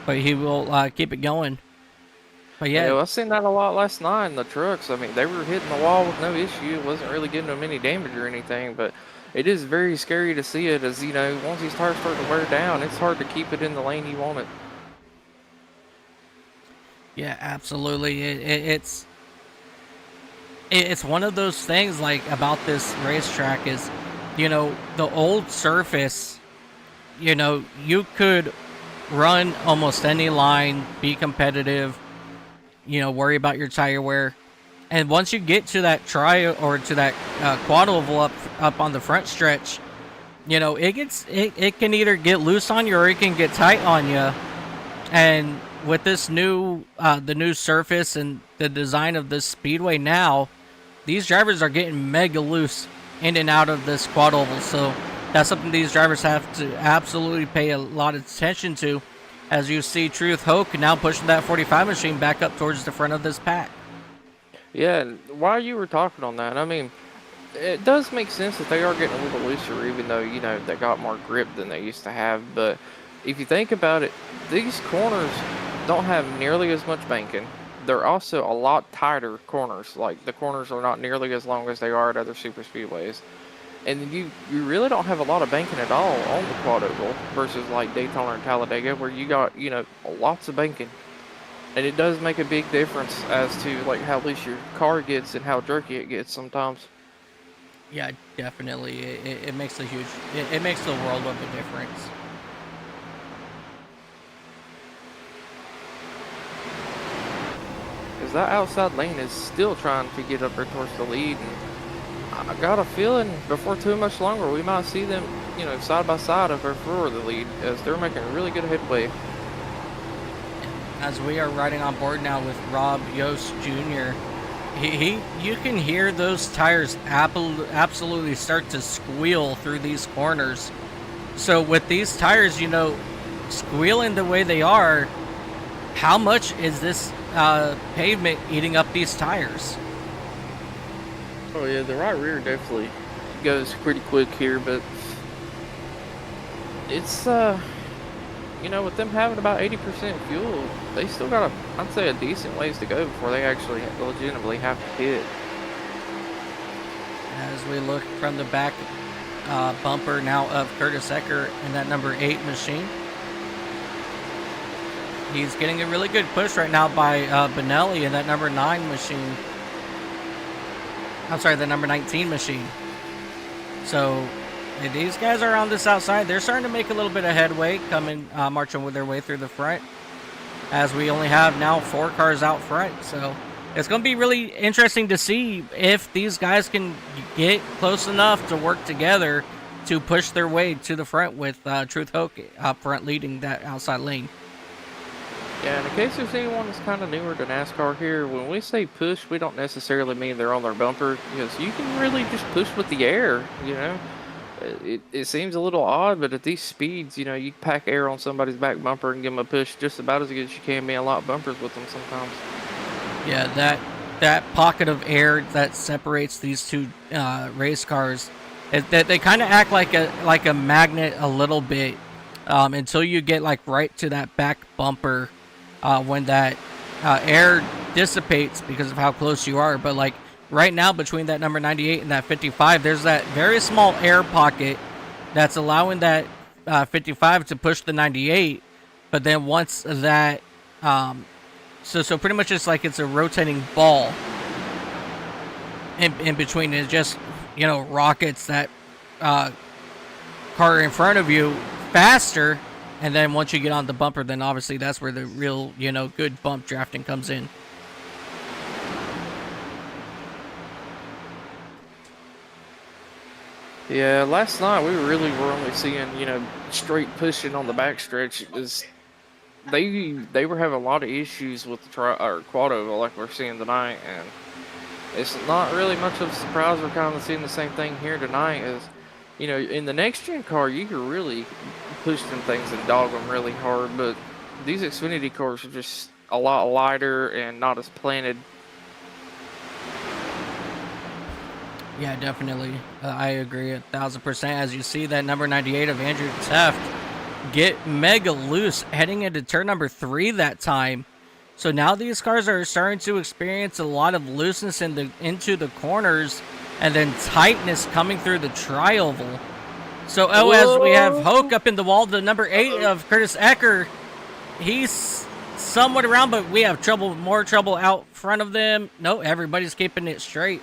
But he will keep it going. But yeah, I seen that a lot last night in the trucks. I mean, they were hitting the wall with no issue. It wasn't really getting them any damage or anything, but it is very scary to see it as, once these tires start to wear down, it's hard to keep it in the lane you want it. yeah, absolutely. It's one of those things like about this racetrack is, the old surface, you could run almost any line, be competitive, worry about your tire wear. And once you get to that or to that quad oval up on the front stretch, it can either get loose on you or it can get tight on you. And with this the new surface and the design of this speedway now, these drivers are getting mega loose in and out of this quad oval. So that's something these drivers have to absolutely pay a lot of attention to. As you see Truth Hoke now pushing that 45 machine back up towards the front of this pack. Yeah, and while you were talking on that, I mean, it does make sense that they are getting a little looser, even though, they got more grip than they used to have. But if you think about it, these corners don't have nearly as much banking. They're also a lot tighter corners. Like, the corners are not nearly as long as they are at other super speedways. And you really don't have a lot of banking at all on the quad oval versus like Daytona and Talladega, where you got, lots of banking. And it does make a big difference as to like how loose your car gets and how jerky it gets sometimes. Yeah, definitely. It makes it makes the world of a difference. Because that outside lane is still trying to get up there towards the lead. And I got a feeling before too much longer we might see them, side by side of or for the lead, as they're making really good headway. As we are riding on board now with Rob Yost Jr., you can hear those tires absolutely start to squeal through these corners. So with these tires, squealing the way they are, how much is this pavement eating up these tires? Oh yeah, the right rear definitely goes pretty quick here, but it's with them having about 80% fuel, they still got I'd say a decent ways to go before they actually legitimately have to pit. As we look from the back bumper now of Curtis Ecker in that number 8 machine. He's getting a really good push right now by Benelli in that number 9 machine. I'm sorry, the number 19 machine. So these guys are on this outside. They're starting to make a little bit of headway, marching with their way through the front. As we only have now 4 cars out front. So it's going to be really interesting to see if these guys can get close enough to work together to push their way to the front with Truth Hoke up front leading that outside lane. Yeah, and in case there's anyone that's kind of newer to NASCAR here, when we say push, we don't necessarily mean they're on their bumper, because you can really just push with the air, It seems a little odd, but at these speeds, you pack air on somebody's back bumper and give them a push just about as good as you can, being a lot of bumpers with them sometimes. Yeah, that pocket of air that separates these two race cars, they kind of act like a magnet a little bit until you get like right to that back bumper. When that air dissipates because of how close you are. But like right now between that number 98 and that 55, there's that very small air pocket that's allowing that 55 to push the 98. But then once that, so pretty much it's like it's a rotating ball in between. It just you know, rockets that car in front of you faster. And then once you get on the bumper, then obviously that's where the real, you know, good bump drafting comes in. Yeah, last night we really were only seeing, you know, straight pushing on the backstretch. It was they were having a lot of issues with the quad oval like we're seeing tonight, and it's not really much of a surprise. We're kind of seeing the same thing here tonight. Is, you know, in the next gen car you can really push them things and dog them really hard, but these Xfinity cars are just a lot lighter and not as planted. Yeah, definitely. I agree 1,000%. As you see that number 98 of Andrew Teft get mega loose heading into turn number 3 that time. So now these cars are starting to experience a lot of looseness into the corners and then tightness coming through the tri-oval. So, as we have Hoke up in the wall, the number 8 of Curtis Ecker, he's somewhat around, but we have more trouble out front of them. No, everybody's keeping it straight.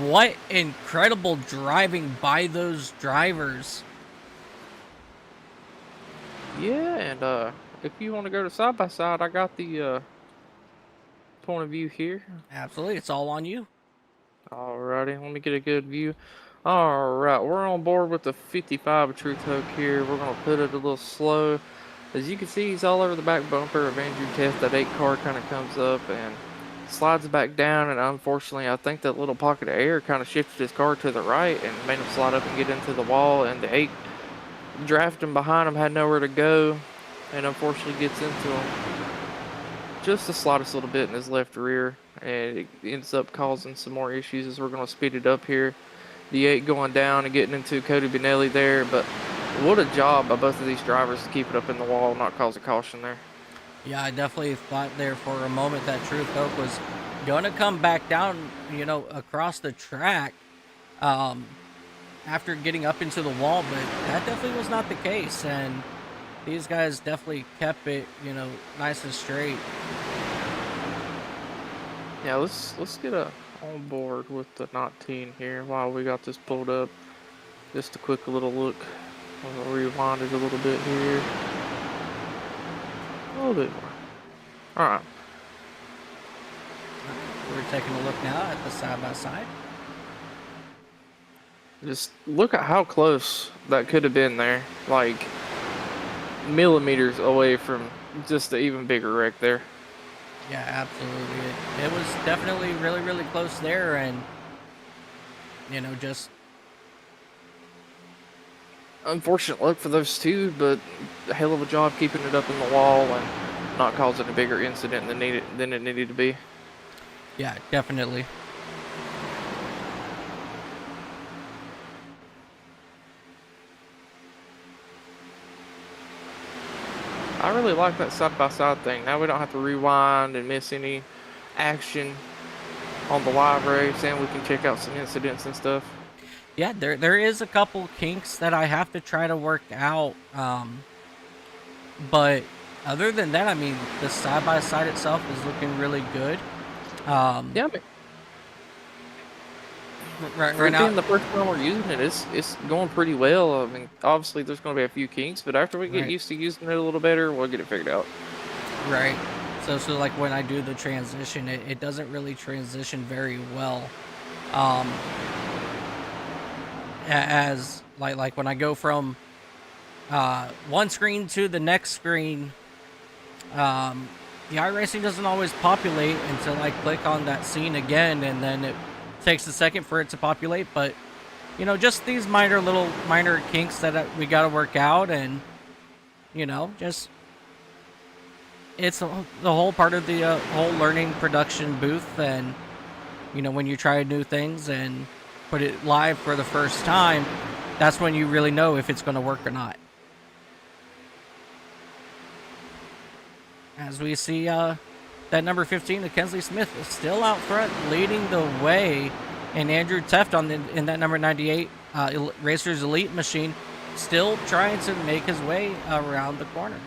What incredible driving by those drivers. Yeah, and if you want to go to side by side, I got the point of view here. Absolutely, it's all on you. Alrighty, let me get a good view. Alright, we're on board with the 55 of Truth Hook here. We're going to put it a little slow. As you can see, he's all over the back bumper of Andrew Teft. That 8 car kind of comes up and slides back down, and unfortunately, I think that little pocket of air kind of shifted his car to the right and made him slide up and get into the wall, and the 8 drafting behind him had nowhere to go, and unfortunately gets into him just the slightest little bit in his left rear, and it ends up causing some more issues as we're going to speed it up here. The 8 going down and getting into Cody Benelli there, but what a job by both of these drivers to keep it up in the wall, not cause a caution there. Yeah, I definitely thought there for a moment that Truth Hope was going to come back down, you know, across the track after getting up into the wall, but that definitely was not the case, and these guys definitely kept it, you know, nice and straight. Yeah, let's get on board with the 19 here while we got this pulled up. Just a quick little look. I'm gonna rewind it a little bit here. A little bit more. Alright. We're taking a look now at the side-by-side. Just look at how close that could have been there. Like, millimeters away from just an even bigger wreck there. Yeah, absolutely. It was definitely really, really close there, and, you know, just unfortunate luck for those two, but a hell of a job keeping it up in the wall and not causing a bigger incident than it needed to be. Yeah, definitely. I really like that side-by-side thing. Now we don't have to rewind and miss any action on the live race, and we can check out some incidents and stuff. Yeah, there is a couple kinks that I have to try to work out, but other than that, I mean, the side-by-side itself is looking really good. Yeah, I mean, right now, being the first time we're using it, it's going pretty well. I mean, obviously there's going to be a few kinks, but after we get used to using it a little better, we'll get it figured out. right. So like when I do the transition, it doesn't really transition very well. As like when I go from one screen to the next screen, the iRacing doesn't always populate until I click on that scene again, and then it takes a second for it to populate. But, you know, just these minor kinks that we got to work out, and, you know, just it's the whole part of the whole learning production booth. And, you know, when you try new things and put it live for the first time, that's when you really know if it's going to work or not. As we see that number 15, Kensley Smith, is still out front, leading the way, and Andrew Teft in that number 98 Racers Elite machine, still trying to make his way around the corner,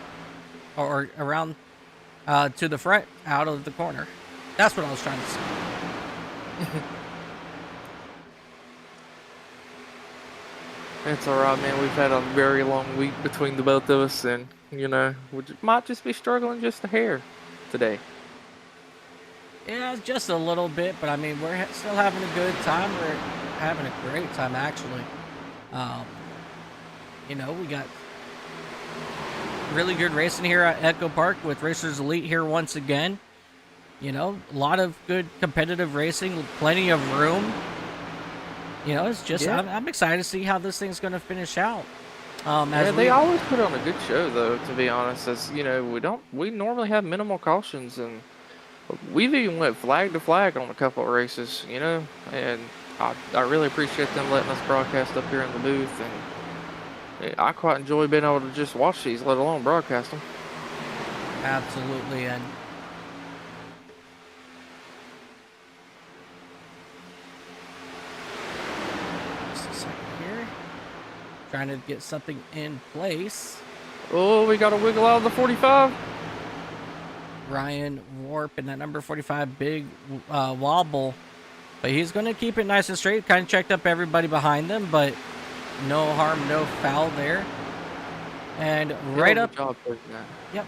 or around to the front, out of the corner. That's what I was trying to say. It's all right, man. We've had a very long week between the both of us, and might just be struggling just a hair today. Yeah, just a little bit, but I mean, we're still having a good time. We're having a great time, actually. Um, we got really good racing here at Echo Park with Racers Elite here once again. A lot of good competitive racing, plenty of room. It's just, Yeah. I'm excited to see how this thing's going to finish out. Yeah, they always put on a good show, though. To be honest, as we normally have minimal cautions, and we've even went flag to flag on a couple of races, and I really appreciate them letting us broadcast up here in the booth, and I quite enjoy being able to just watch these, let alone broadcast them. Absolutely, and just a second here. Trying to get something in place. Oh, we got to wiggle out of the 45. Ryan Warp in that number 45 big wobble. But he's going to keep it nice and straight. Kind of checked up everybody behind them, but no harm, no foul there. And right up,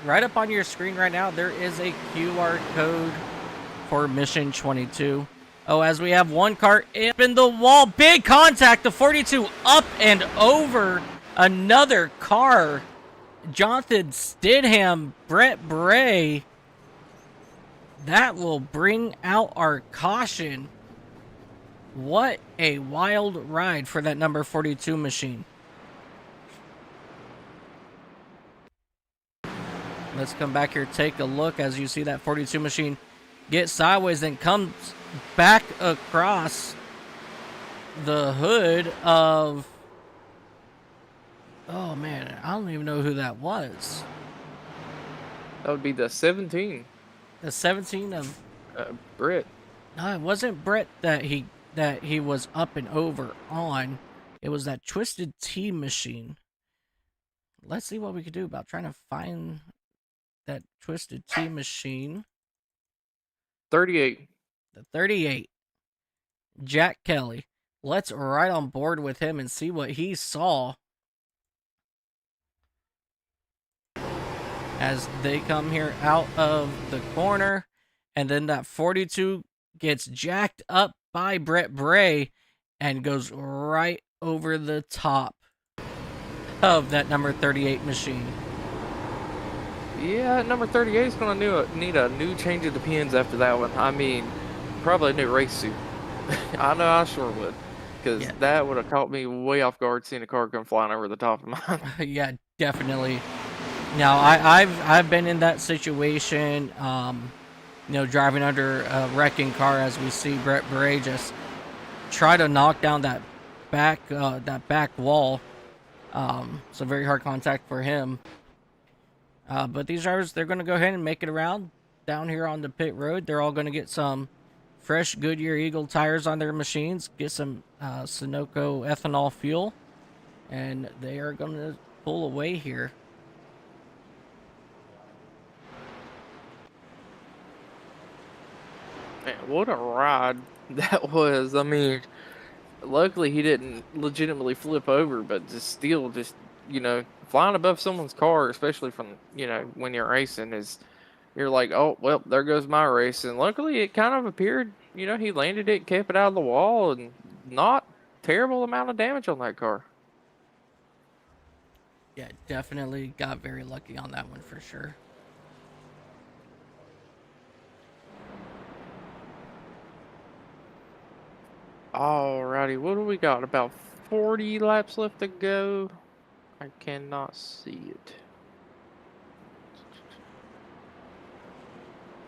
right up on your screen right now, there is a QR code for Mission 22. Oh, as we have one car up in the wall, big contact, the 42 up and over another car. Jonathan Stidham, Brett Bray. That will bring out our caution. What a wild ride for that number 42 machine. Let's come back here, take a look as you see that 42 machine get sideways and comes back across the hood of... Oh, man, I don't even know who that was. That would be the 17. The 17 of... Brett. No, it wasn't Brett that he was up and over on. It was that Twisted Tea machine. Let's see what we could do about trying to find that Twisted Tea machine. 38. The 38. Jack Kelly. Let's ride on board with him and see what he saw as they come here out of the corner. And then that 42 gets jacked up by Brett Bray and goes right over the top of that number 38 machine. Yeah, number 38 is going to need a new change of the pins after that one. I mean, probably a new race suit. I know I sure would. Because that would have caught me way off guard seeing a car come flying over the top of mine. Yeah, definitely. Now, I've been in that situation, driving under a wrecking car as we see Brett Bray just try to knock down that back wall. So very hard contact for him. But these drivers, they're going to go ahead and make it around down here on the pit road. They're all going to get some fresh Goodyear Eagle tires on their machines, get some Sunoco ethanol fuel, and they are going to pull away here. Man, what a ride that was. I mean, luckily he didn't legitimately flip over, but just flying above someone's car, especially from, when you're racing, you're like, oh, well, there goes my race. And luckily it kind of appeared, he landed it, kept it out of the wall, and not terrible amount of damage on that car. Yeah, definitely got very lucky on that one for sure. Alrighty, what do we got? About 40 laps left to go. I cannot see it.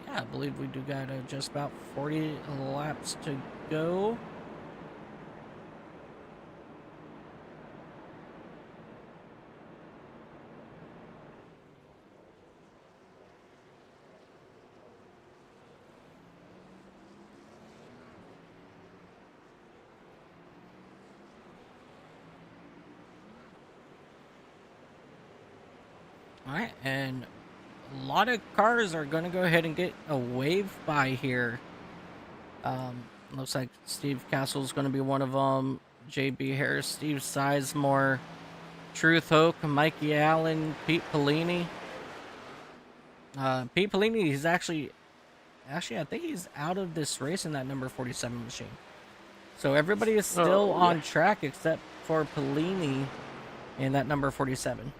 Yeah, I believe we do got just about 40 laps to go. Alright, and a lot of cars are going to go ahead and get a wave by here. Looks like Steve Castle's going to be one of them. JB Harris, Steve Sizemore, Truth Hoke, Mikey Allen, Pete Pellini. Pete Pellini, he's actually, I think he's out of this race in that number 47 machine. So everybody is still Oh, yeah. on track except for Pellini in that number 47.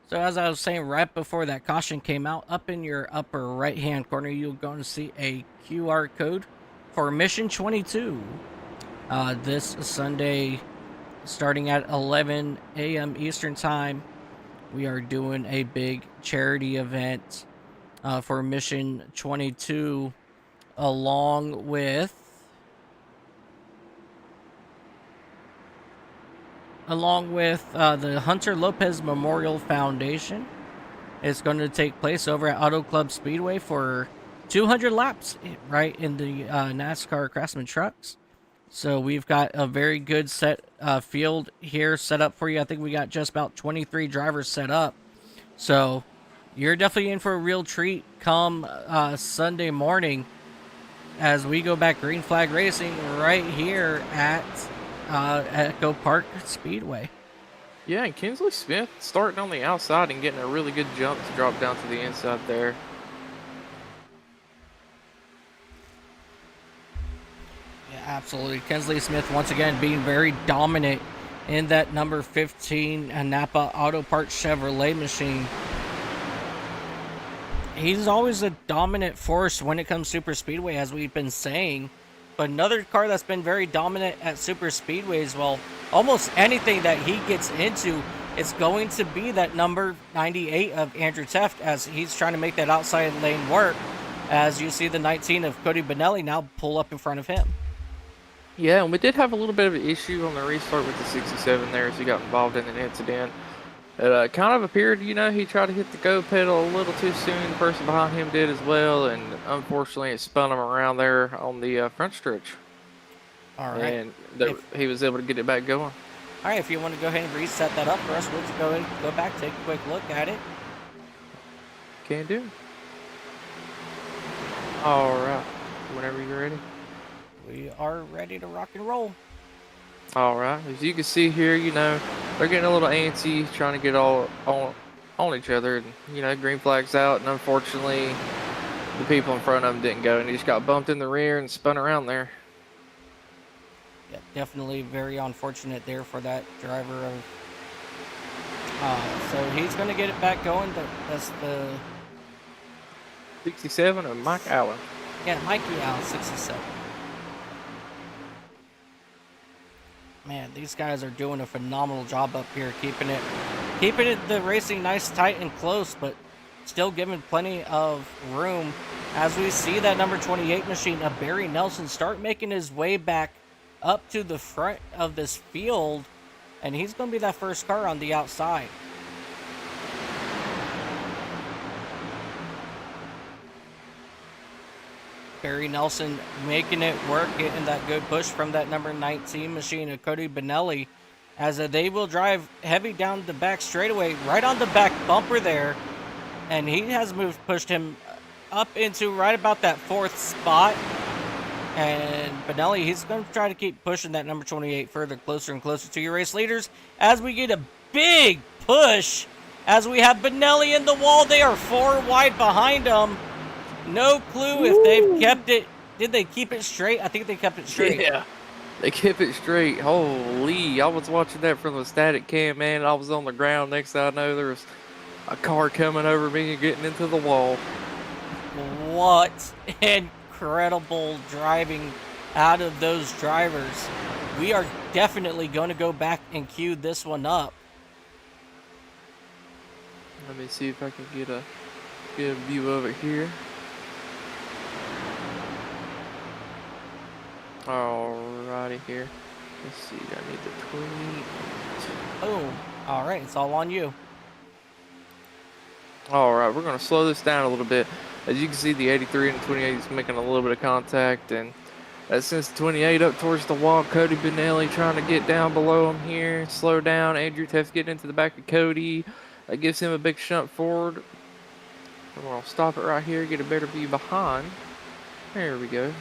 So as I was saying right before that caution came out, up in your upper right hand corner, you're going to see a QR code for Mission 22. This Sunday, starting at 11 a.m. Eastern Time, we are doing a big charity event for Mission 22, along with the Hunter Lopez Memorial Foundation. It's going to take place over at Auto Club Speedway for 200 laps, right in the NASCAR Craftsman trucks. So we've got a very good field here set up for you. I think we got just about 23 drivers set up. So you're definitely in for a real treat come Sunday morning as we go back green flag racing right here at Echo Park Speedway. Yeah, and Kinsley Smith starting on the outside and getting a really good jump to drop down to the inside there. Yeah, absolutely. Kinsley Smith once again being very dominant in that number 15 Napa Auto Parts Chevrolet machine. He's always a dominant force when it comes to Super Speedway, as we've been saying. But another car that's been very dominant at Super Speedway as well, almost anything that he gets into, it's going to be that number 98 of Andrew Teft, as he's trying to make that outside lane work, as you see the 19 of Cody Benelli now pull up in front of him. Yeah, and we did have a little bit of an issue on the restart with the 67 there as he got involved in an incident. It kind of appeared, he tried to hit the go pedal a little too soon. The person behind him did as well, and unfortunately it spun him around there on the front stretch. All right. And he was able to get it back going. All right, if you want to go ahead and reset that up for us, we'll just go back, take a quick look at it. Can do. All right. Whenever you're ready. We are ready to rock and roll. All right. As you can see here, they're getting a little antsy, trying to get all on each other. And, green flag's out, and unfortunately, the people in front of them didn't go, and he just got bumped in the rear and spun around there. Yeah, definitely very unfortunate there for that driver. So he's going to get it back going. That's the 67 of Mike Allen. Yeah, Mikey Allen, 67. Man, these guys are doing a phenomenal job up here, keeping it the racing nice, tight, and close, but still giving plenty of room. As we see that number 28 machine of Barry Nelson start making his way back up to the front of this field, and he's going to be that first car on the outside. Barry Nelson making it work, getting that good push from that number 19 machine of Cody Benelli, as they will drive heavy down the back straightaway, right on the back bumper there, and he has pushed him up into right about that fourth spot. And Benelli, he's going to try to keep pushing that number 28 further, closer and closer to your race leaders, as we get a big push, as we have Benelli in the wall. They are 4 wide behind him. No clue if they've kept it. Did they keep it straight? I think they kept it straight. Yeah, they kept it straight. Holy, I was watching that from the static cam, man. I was on the ground. Next thing I know, there was a car coming over me and getting into the wall. What incredible driving out of those drivers. We are definitely going to go back and queue this one up. Let me see if I can get a view of it here. Alrighty here. Let's see, I need the 20. Boom. All right, it's all on you. Alright, we're going to slow this down a little bit. As you can see, the 83 and 28 is making a little bit of contact, and That sends 28 up towards the wall. Cody Benelli trying to get down below him here. Slow down. Andrew Teff getting into the back of Cody. That gives him a big shunt forward. We're going to stop it right here, get a better view behind. There we go.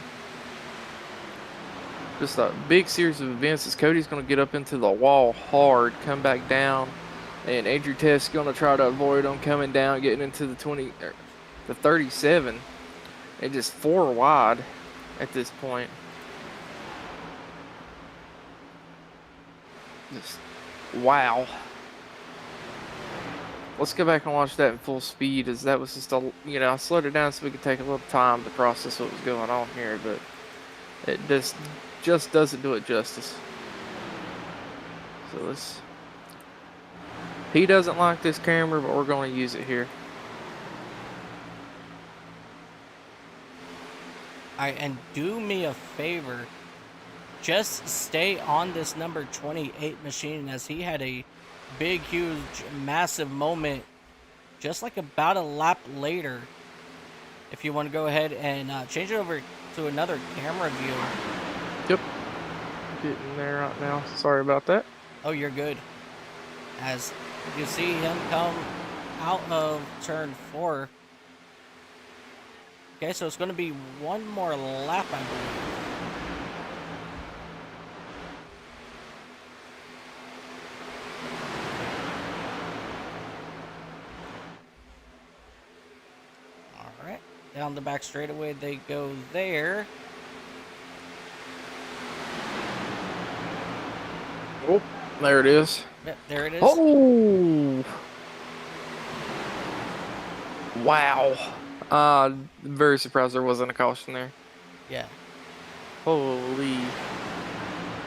Just a big series of events as Cody's going to get up into the wall hard, come back down, and Andrew Teff's going to try to avoid him coming down, getting into the 37, and just 4 wide at this point. Just wow. Let's go back and watch that in full speed, as that was just I slowed it down so we could take a little time to process what was going on here, but it just doesn't do it justice. So he doesn't like this camera, but we're going to use it here. And do me a favor, just stay on this number 28 machine, as he had a big, huge, massive moment just like about a lap later. If you want to go ahead and change it over to another camera view. Yep. Getting there right now. Sorry about that. Oh, you're good. As you see him come out of turn 4. Okay, so it's going to be one more lap, I believe. All right, down the back straightaway they go there. Oh, there it is. Yep, there it is. Oh! Wow. Very surprised there wasn't a caution there. Yeah. Holy.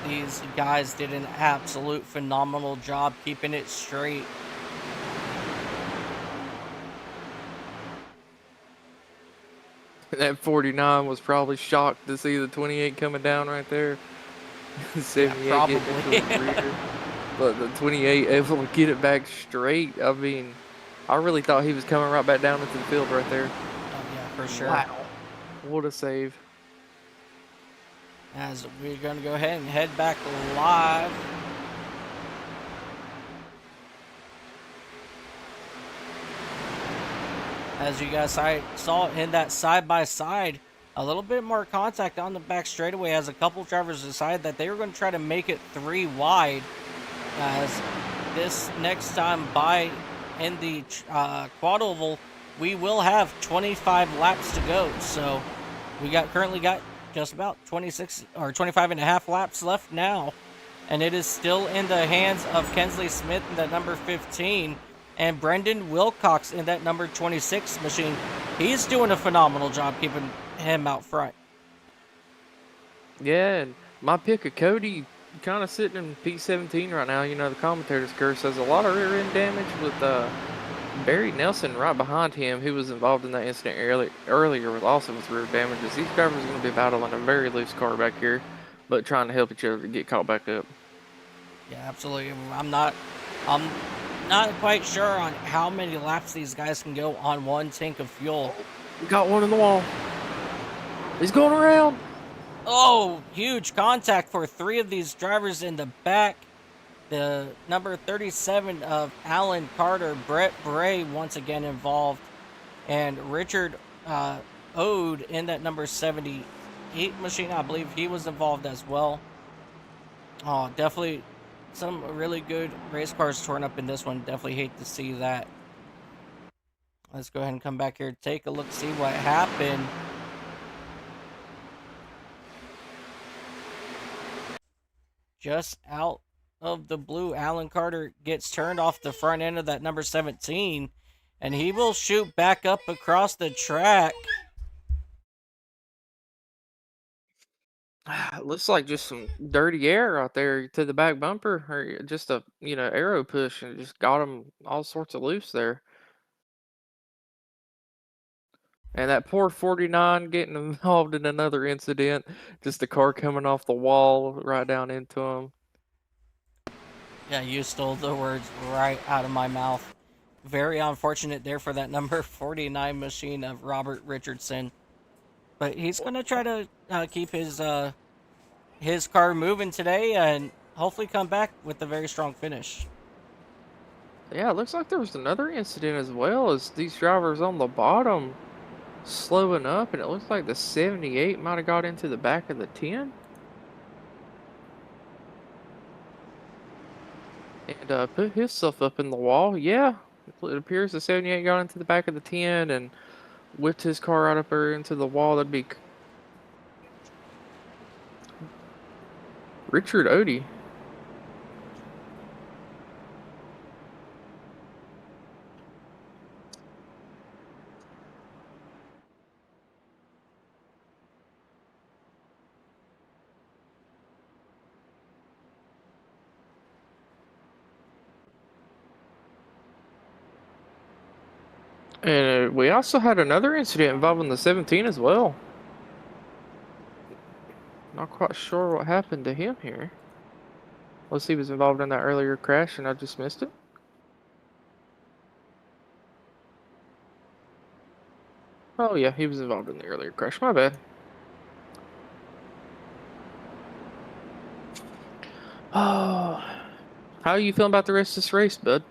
These guys did an absolute phenomenal job keeping it straight. That 49 was probably shocked to see the 28 coming down right there. 78 yeah, getting into the rear. But the 28 able to get it back straight. I mean, I really thought he was coming right back down into the field right there. Oh, yeah, for sure. Wow. What a save. As we're going to go ahead and head back live. As you guys saw in that side-by-side, a little bit more contact on the back straightaway, as a couple drivers decided that they were going to try to make it 3 wide. As this next time by in the quad oval, we will have 25 laps to go. So we currently got just about 26 or 25 and a half laps left now, and it is still in the hands of Kensley Smith in that number 15 and Brendan Wilcox in that number 26 machine. He's doing a phenomenal job keeping him out front. Yeah, and my pick of Cody kind of sitting in P17 right now. You know, the commentator's curse has a lot of rear end damage with Barry Nelson right behind him, who was involved in that incident earlier with rear damages. These drivers are going to be battling a very loose car back here, but trying to help each other to get caught back up. Yeah, absolutely. I'm not quite sure on how many laps these guys can go on one tank of fuel. We got one in the wall. He's going around. Oh, huge contact for 3 of these drivers in the back. The number 37 of Alan Carter, Brett Bray once again involved, and Richard Ode in that number 78 machine. I believe he was involved as well. Oh, definitely some really good race cars torn up in this one. Definitely hate to see that. Let's go ahead and come back here, take a look, see what happened. Just out of the blue, Alan Carter gets turned off the front end of that number 17, and he will shoot back up across the track. Looks like just some dirty air out there to the back bumper, or just a arrow push, and just got him all sorts of loose there. And that poor 49 getting involved in another incident, just a car coming off the wall right down into him. Yeah, you stole the words right out of my mouth. Very unfortunate there for that number 49 machine of Robert Richardson. But he's gonna try to keep his car moving today and hopefully come back with a very strong finish. Yeah, it looks like there was another incident as well as these drivers on the bottom slowing up, and it looks like the 78 might have got into the back of the 10 and put himself up in the wall. Yeah, it appears the 78 got into the back of the 10 and whipped his car right up there into the wall. That'd be Richard Odie. And we also had another incident involving the 17 as well. Not quite sure what happened to him here. Unless he was involved in that earlier crash and I just missed it. Oh yeah, he was involved in the earlier crash. My bad. Oh, how are you feeling about the rest of this race, bud?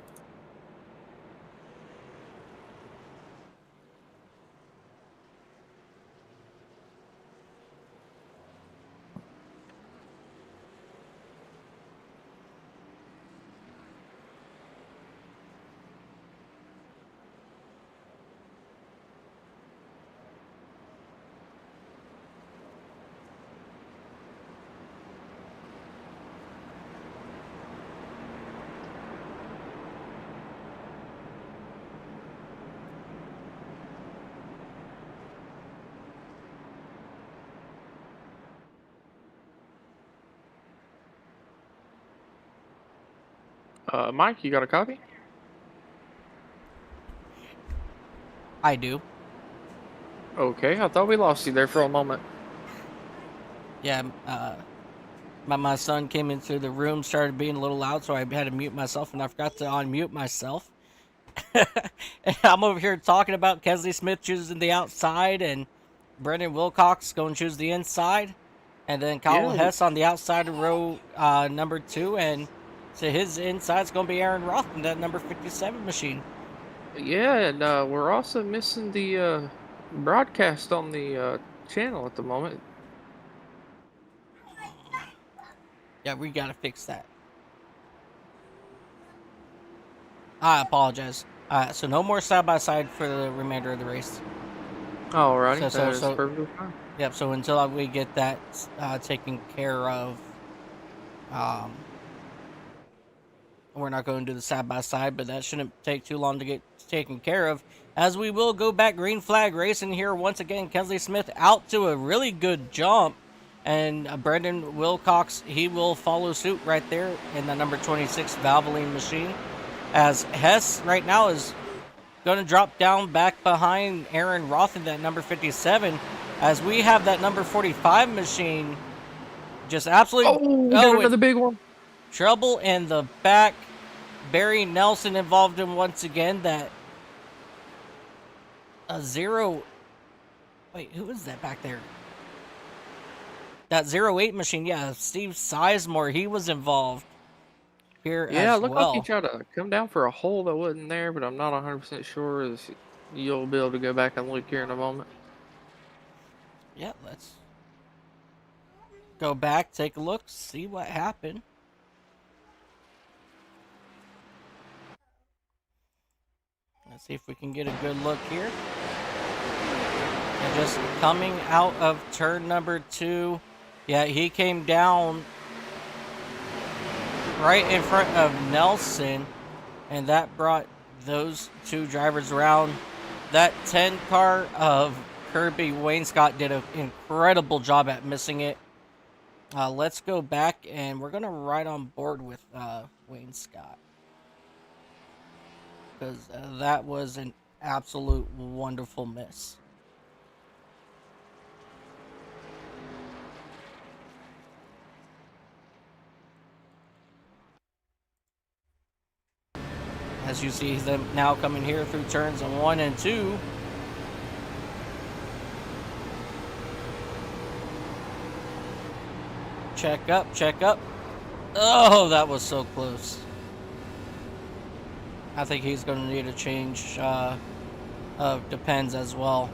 Mike, you got a copy? I do. Okay, I thought we lost you there for a moment. Yeah, my son came into the room, started being a little loud, so I had to mute myself, and I forgot to unmute myself. And I'm over here talking about Kesley Smith choosing the outside, and Brendan Wilcox going to choose the inside, and then Kyle Yeah, Hess on the outside of row number 2, and to his inside is going to be Aaron Roth in that number 57 machine. yeah, and we're also missing the broadcast on the channel at the moment. Yeah, we got to fix that. I apologize. So no more side-by-side for the remainder of the race. Alrighty, So- that is so- perfectly fine. Yep, so until we get that taken care of, we're not going to do the side-by-side, but that shouldn't take too long to get taken care of, as we will go back green flag racing here once again. Kesley Smith out to a really good jump, and Brendan Wilcox, he will follow suit right there in the number 26 Valvoline machine, as Hess right now is going to drop down back behind Aaron Roth in that number 57, as we have that number 45 machine just absolutely We got another big one. trouble in the back. Barry Nelson involved in once again. That a zero. Wait, who is that back there? That 08 machine. Yeah, Steve Sizemore. He was involved here Yeah, as it looked well. like he tried to come down for a hole that wasn't there, but I'm not 100% sure. You'll be able to go back and look here in a moment. Yeah, let's go back, take a look, see what happened. Let's see if we can get a good look here. And just coming out of turn number 2, yeah, he came down right in front of Nelson, and that brought those two drivers around. That 10 car of Kirby Wainscott did an incredible job at missing it. Let's go back, and we're going to ride on board with Wainscott, because that was an absolute wonderful miss. As you see them now coming here through turns 1 and 2. Check up, check up. Oh, that was so close. I think he's going to need a change of Depends as well.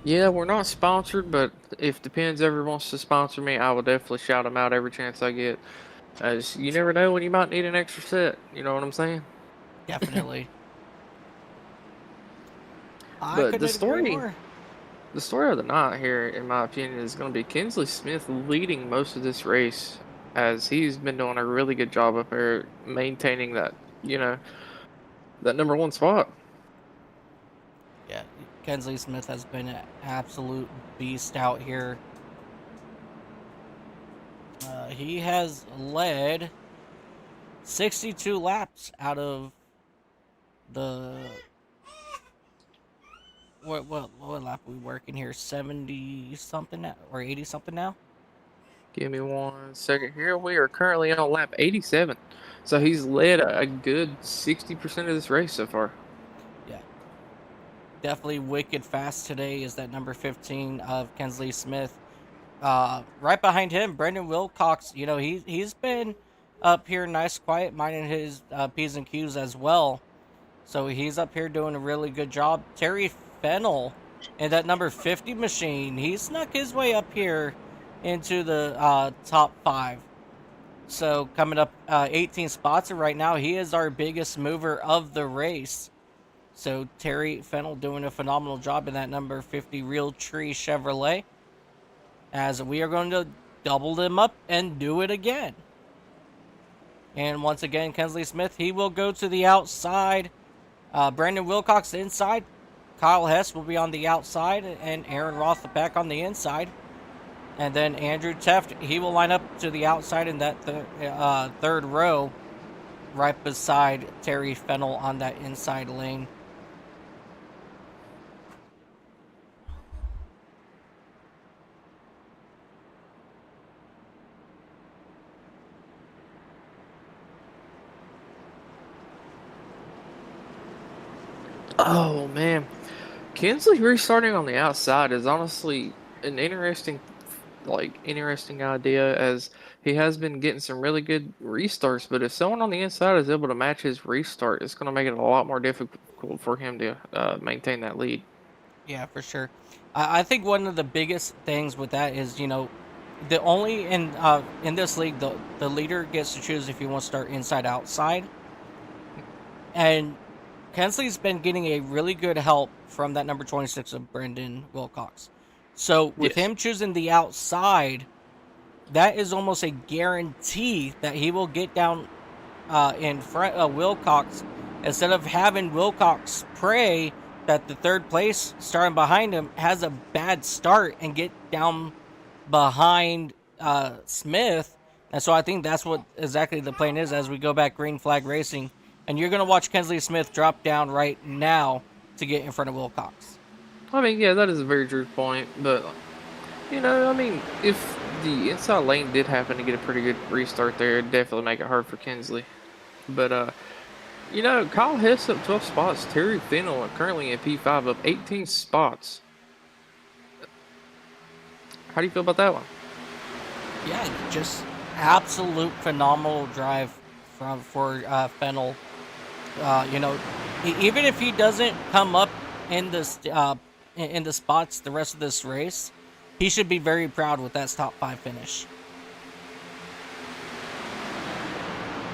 Yeah, we're not sponsored, but if Depends ever wants to sponsor me, I will definitely shout them out every chance I get. As you never know when you might need an extra set. You know what I'm saying? Definitely. I But couldn't agree more. the story of the night here, in my opinion, is going to be Kinsley Smith leading most of this race, as he's been doing a really good job up there maintaining that, that number one spot. Yeah, Kensley Smith has been an absolute beast out here. He has led 62 laps out of the what lap are we working here? 70 something now, or 80 something now? Give me 1 second here. We are currently on lap 87. So he's led a good 60% of this race so far. Yeah. Definitely wicked fast today is that number 15 of Kensley Smith. Right behind him, Brendan Wilcox. You know, he's been up here nice, quiet, minding his P's and Q's as well. So he's up here doing a really good job. Terry Fennell in that number 50 machine, he snuck his way up here into the top 5. So coming up 18 spots, and right now he is our biggest mover of the race. So Terry Fennell doing a phenomenal job in that number 50 Real Tree Chevrolet, as we are going to double them up and do it again. And once again, Kensley Smith, he will go to the outside. Brandon Wilcox inside. Kyle Hess will be on the outside, and Aaron Roth back on the inside. And then Andrew Teft, he will line up to the outside in that third row, right beside Terry Fennell on that inside lane. Oh, man. Kinsley restarting on the outside is honestly an interesting idea, as he has been getting some really good restarts, but if someone on the inside is able to match his restart, it's going to make it a lot more difficult for him to maintain that lead. Yeah, for sure. I think one of the biggest things with that is, you know, the only in this league, the leader gets to choose if he wants to start inside outside. And Kensley's been getting a really good help from that number 26 of Brendan Wilcox. So with him choosing the outside, that is almost a guarantee that he will get down in front of Wilcox, instead of having Wilcox pray that the third place starting behind him has a bad start and get down behind Smith. And so I think that's what exactly the plan is as we go back green flag racing. And you're going to watch Kensley Smith drop down right now to get in front of Wilcox. I mean, yeah, that is a very true point, but, I mean, if the inside lane did happen to get a pretty good restart there, it'd definitely make it hard for Kinsley. But, Kyle Hess up 12 spots, Terry Fennell currently in P5 up 18 spots. How do you feel about that one? Yeah, just absolute phenomenal drive for Fennell. Even if he doesn't come up in this in the spots the rest of this race, he should be very proud with that top 5 finish.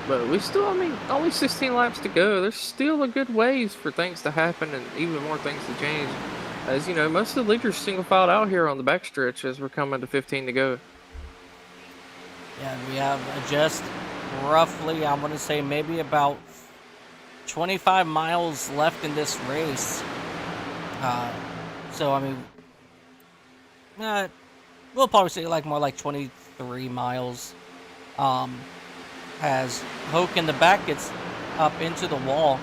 But we still, only 16 laps to go. There's still a good ways for things to happen and even more things to change. As most of the leaders single filed out here on the backstretch as we're coming to 15 to go. Yeah, we have just roughly, I want to say maybe about 25 miles left in this race. We'll probably say more like 23 miles. As Hoke in the back gets up into the wall.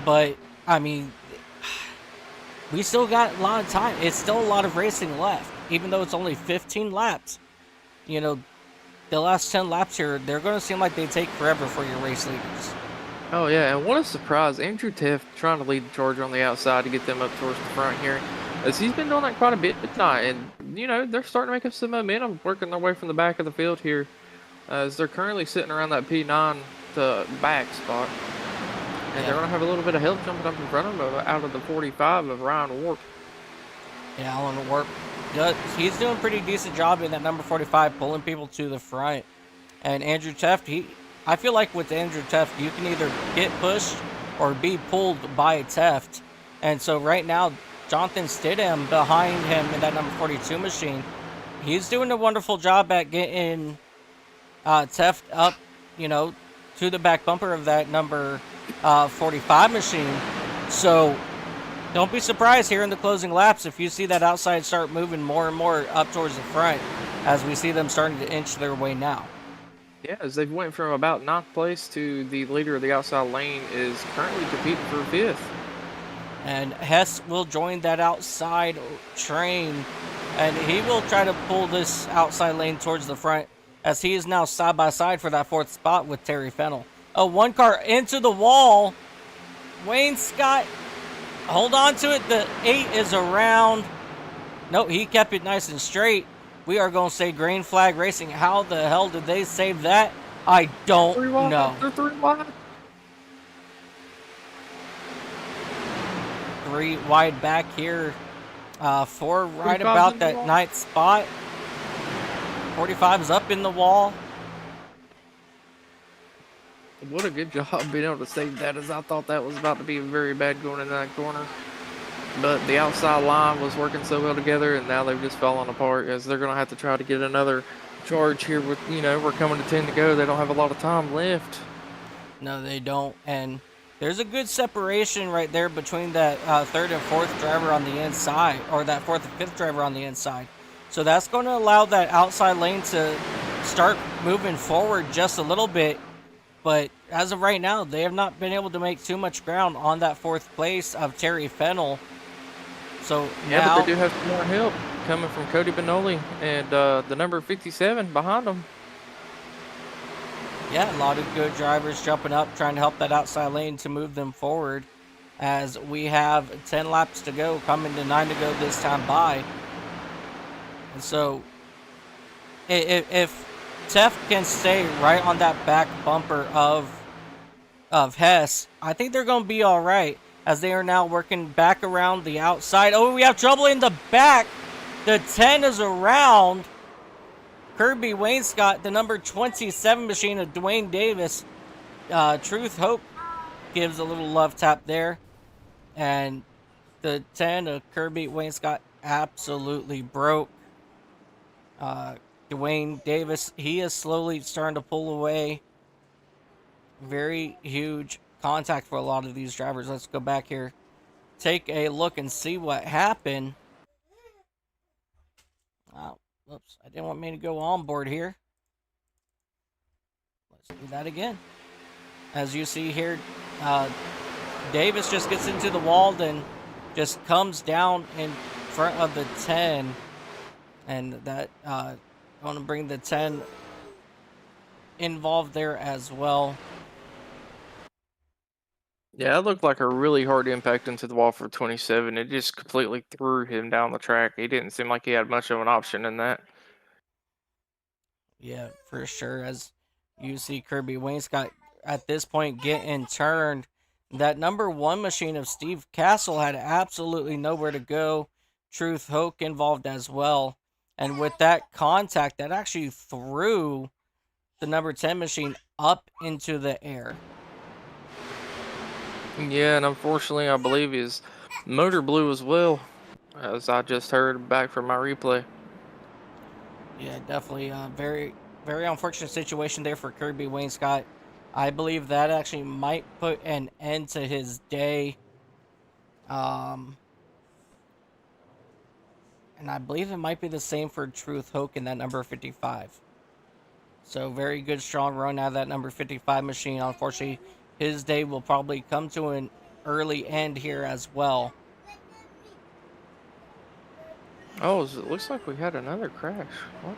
But, we still got a lot of time. It's still a lot of racing left. Even though it's only 15 laps. The last 10 laps here, they're going to seem like they take forever for your race leaders. Oh, yeah, and what a surprise. Andrew Tiff trying to lead the charge on the outside to get them up towards the front here. as he's been doing that quite a bit tonight, and you know they're starting to make up some momentum, working their way from the back of the field here, as they're currently sitting around that P9 to back spot, and they're Yeah. gonna have a little bit of help jumping up in front of them out of the 45 of Ryan Warp. Yeah, Alan Warp. He's doing a pretty decent job in that number 45, pulling people to the front. And Andrew Teft, I feel like with Andrew Teft, you can either get pushed or be pulled by Teft. And so right now, Jonathan Stidham behind him in that number 42 machine, he's doing a wonderful job at getting Teft up, to the back bumper of that number 45 machine. So don't be surprised here in the closing laps if you see that outside start moving more and more up towards the front as we see them starting to inch their way now. Yeah, as they've went from about 9th place to the leader of the outside lane is currently competing for 5th. And Hess will join that outside train, and he will try to pull this outside lane towards the front as he is now side by side for that 4th spot with Terry Fennell. Oh, one car into the wall. Wayne Scott, hold on to it. The 8 is around. Nope, he kept it nice and straight. We are going to say green flag racing. How the hell did they save that? I don't know. They're 3 wide. 3 wide back here. 4 right about that 9th spot. 45 is up in the wall. What a good job being able to save that, as I thought that was about to be very bad going in that corner. But the outside line was working so well together, and now they've just fallen apart, as they're going to have to try to get another charge here with, we're coming to 10 to go. They don't have a lot of time left. No, they don't. And there's a good separation right there between that 3rd and 4th driver on the inside, or that 4th and 5th driver on the inside. So that's going to allow that outside lane to start moving forward just a little bit. But as of right now, they have not been able to make too much ground on that 4th place of Terry Fennell. So yeah, now, but they do have some more help coming from Cody Benoli and the number 57 behind them. yeah, a lot of good drivers jumping up, trying to help that outside lane to move them forward. As we have 10 laps to go, coming to 9 to go this time by. And so, if Teft can stay right on that back bumper of Hess, I think they're going to be all right, as they are now working back around the outside. Oh, we have trouble in the back. The 10 is around. Kirby Wainscott, the number 27 machine of Dwayne Davis. Truth Hope gives a little love tap there. And the 10 of Kirby Wainscott absolutely broke. Dwayne Davis, he is slowly starting to pull away. Very huge contact for a lot of these drivers. Let's go back here. Take a look and see what happened. Oh, whoops. I didn't want me to go on board here. Let's do that again. As you see here, Davis just gets into the wall, then just comes down in front of the 10. And that going to bring the 10 involved there as well. Yeah, it looked like a really hard impact into the wall for 27. It just completely threw him down the track. He didn't seem like he had much of an option in that. Yeah, for sure. As you see Kirby Wainscott at this point getting turned. That number 1 machine of Steve Castle had absolutely nowhere to go. Truth Hoke involved as well. And with that contact, that actually threw the number 10 machine up into the air. Yeah, and unfortunately, I believe his motor blew as well, as I just heard back from my replay. Yeah, definitely a very, very unfortunate situation there for Kirby Wainscott. I believe that actually might put an end to his day. And I believe it might be the same for Truth Hoke in that number 55. So very good, strong run out of that number 55 machine. Unfortunately, his day will probably come to an early end here as well. Oh, it looks like we had another crash. What?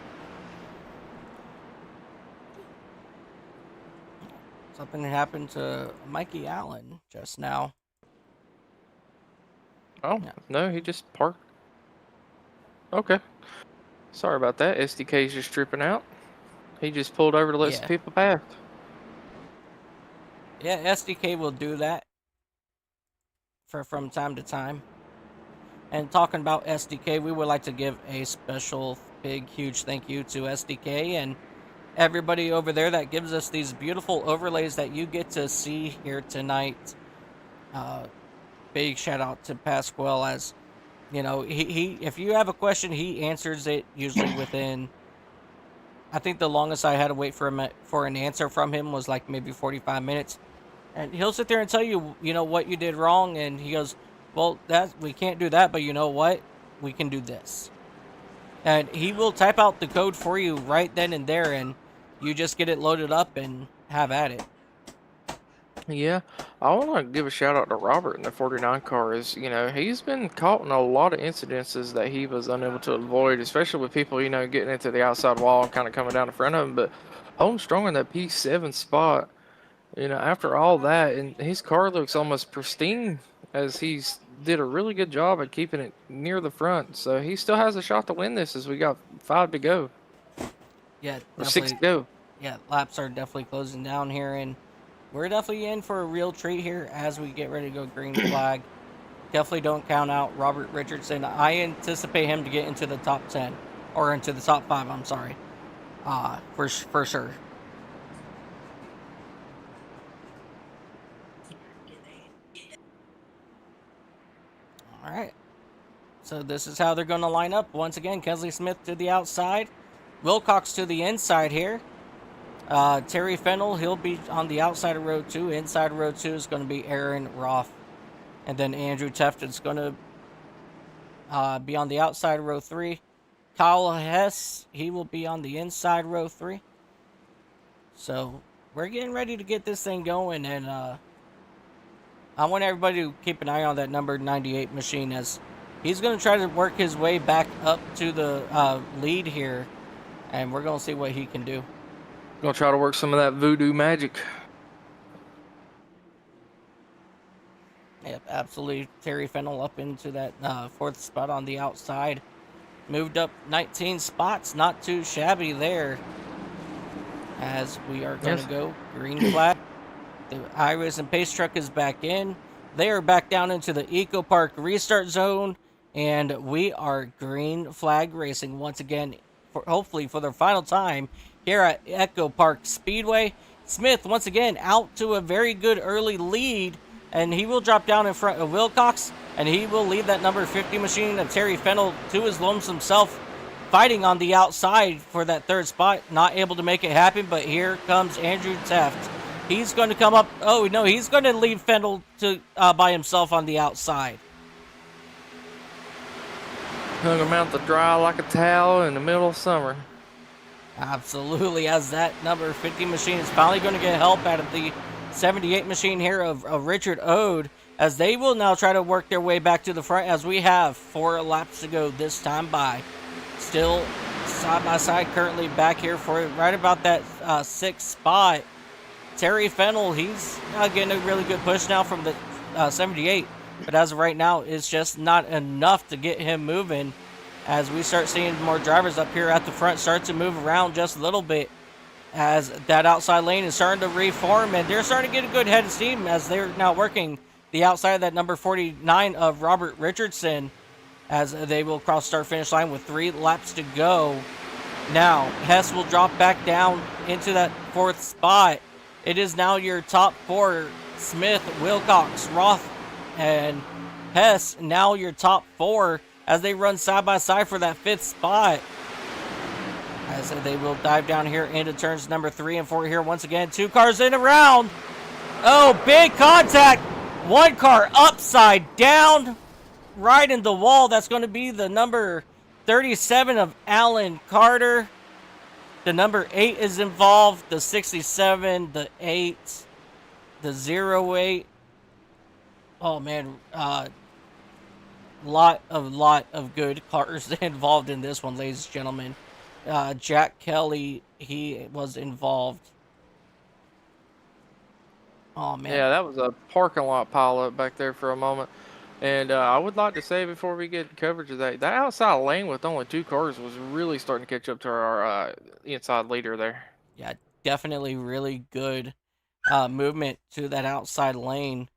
Something happened to Mikey Allen just now. Oh, Yeah. no, he just parked Okay. Sorry about that. SDK's just tripping out. He just pulled over to let some Yeah. people pass. Yeah, SDK will do that from time to time. And talking about SDK, we would like to give a special, big, huge thank you to SDK and everybody over there that gives us these beautiful overlays that you get to see here tonight. Big shout out to Pasquale, as you know, he if you have a question, he answers it usually within. I think the longest I had to wait for for an answer from him was like maybe 45 minutes. And he'll sit there and tell you, you know, what you did wrong, and he goes, "Well, that we can't do that, but you know what? We can do this." And he will type out the code for you right then and there, and you just get it loaded up and have at it. Yeah, I want to give a shout out to Robert in the 49 car. He's been caught in a lot of incidences that he was unable to avoid, especially with people, getting into the outside wall and kind of coming down in front of him. But holding strong in that P7 spot, after all that, and his car looks almost pristine as he's did a really good job at keeping it near the front. So he still has a shot to win this as we got 5 to go, Yeah, or 6 definitely. to go. Yeah, laps are definitely closing down here, and we're definitely in for a real treat here as we get ready to go green flag. Definitely don't count out Robert Richardson. I anticipate him to get into the top 10 or into the top 5. I'm sorry, for sure. All right. So this is how they're going to line up. Once again, Kesley Smith to the outside, Wilcox to the inside here. Terry Fennell, he'll be on the outside of row 2. Inside row 2 is going to be Aaron Roth. And then Andrew Tefton's going to be on the outside of row 3. Kyle Hess, he will be on the inside row 3. So we're getting ready to get this thing going. And I want everybody to keep an eye on that number 98 machine, as he's going to try to work his way back up to the lead here. And we're going to see what he can do. Gonna try to work some of that voodoo magic. Yep, absolutely. Terry Fennell up into that 4th spot on the outside. Moved up 19 spots. Not too shabby there. As we are going to go green flag. The Iris and Pace truck is back in. They are back down into the Eco Park restart zone. And we are green flag racing once again, hopefully for the final time here at Echo Park Speedway. Smith once again out to a very good early lead, and he will drop down in front of Wilcox, and he will leave that number 50 machine of Terry Fennell to his lonesome self, fighting on the outside for that 3rd spot. Not able to make it happen, but here comes Andrew Teft. He's going to come up. Oh no, he's going to leave Fennell to by himself on the outside. Hung him out to dry like a towel in the middle of summer. Absolutely, as that number 50 machine is finally going to get help out of the 78 machine here of Richard Ode, as they will now try to work their way back to the front, as we have 4 laps to go this time by. Still side by side currently back here for right about that 6th spot. Terry Fennell, he's getting a really good push now from the 78, but as of right now, it's just not enough to get him moving, as we start seeing more drivers up here at the front start to move around just a little bit, as that outside lane is starting to reform, and they're starting to get a good head of steam as they're now working the outside of that number 49 of Robert Richardson, as they will cross start finish line with 3 laps to go. Now Hess will drop back down into that 4th spot. It is now your top 4: Smith, Wilcox, Roth, and Hess. Now your top 4 as they run side by side for that 5th spot. As they will dive down here into turns number 3 and 4 here once again. 2 cars in a round. Oh, big contact. 1 car upside down right in the wall. That's going to be the number 37 of Alan Carter. The number 8 is involved. The 67, the 8, the 08. Oh, man. Lot of good cars involved in this one, ladies and gentlemen. Jack Kelly, he was involved. Oh man. Yeah, that was a parking lot pileup back there for a moment. And I would like to say before we get coverage of that outside lane with only 2 cars was really starting to catch up to our inside leader there. Yeah, definitely really good movement to that outside lane,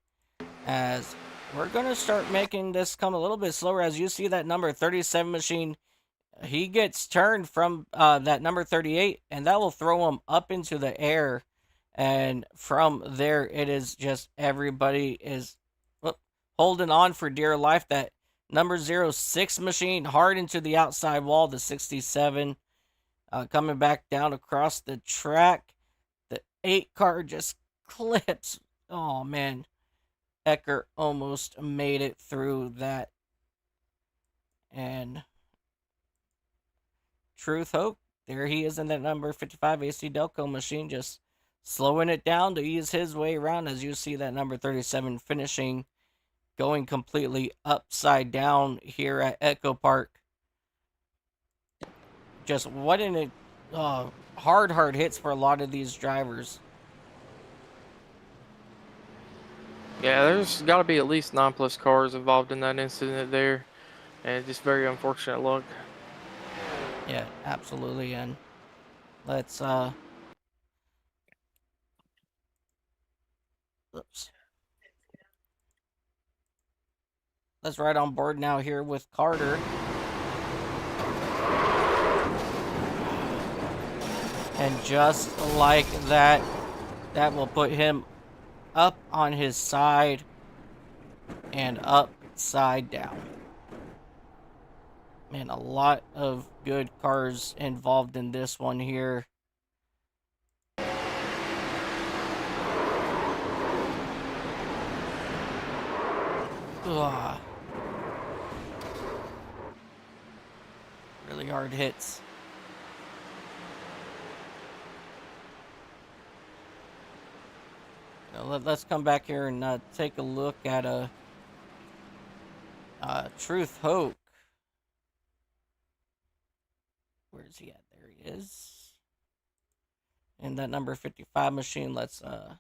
as we're going to start making this come a little bit slower. As you see that number 37 machine, he gets turned from that number 38, and that will throw him up into the air. And from there, it is just everybody is holding on for dear life. That number 06 machine hard into the outside wall, the 67 coming back down across the track. The 8 car just clips. Oh, man. Ecker almost made it through that. And Truth Hope, there he is in that number 55 AC Delco machine, just slowing it down to ease his way around. As you see that number 37 finishing, going completely upside down here at Echo Park. Just what an hard hits for a lot of these drivers. Yeah, there's got to be at least 9+ cars involved in that incident there, and just very unfortunate luck. Yeah, absolutely. And let's let's ride on board now here with Carter. And just like that, that will put him up on his side and upside down. Man, a lot of good cars involved in this one here. Ugh. Really hard hits. Let's come back here and take a look at Truth Hope. Where is he at? There he is. And that number 55 machine, let's come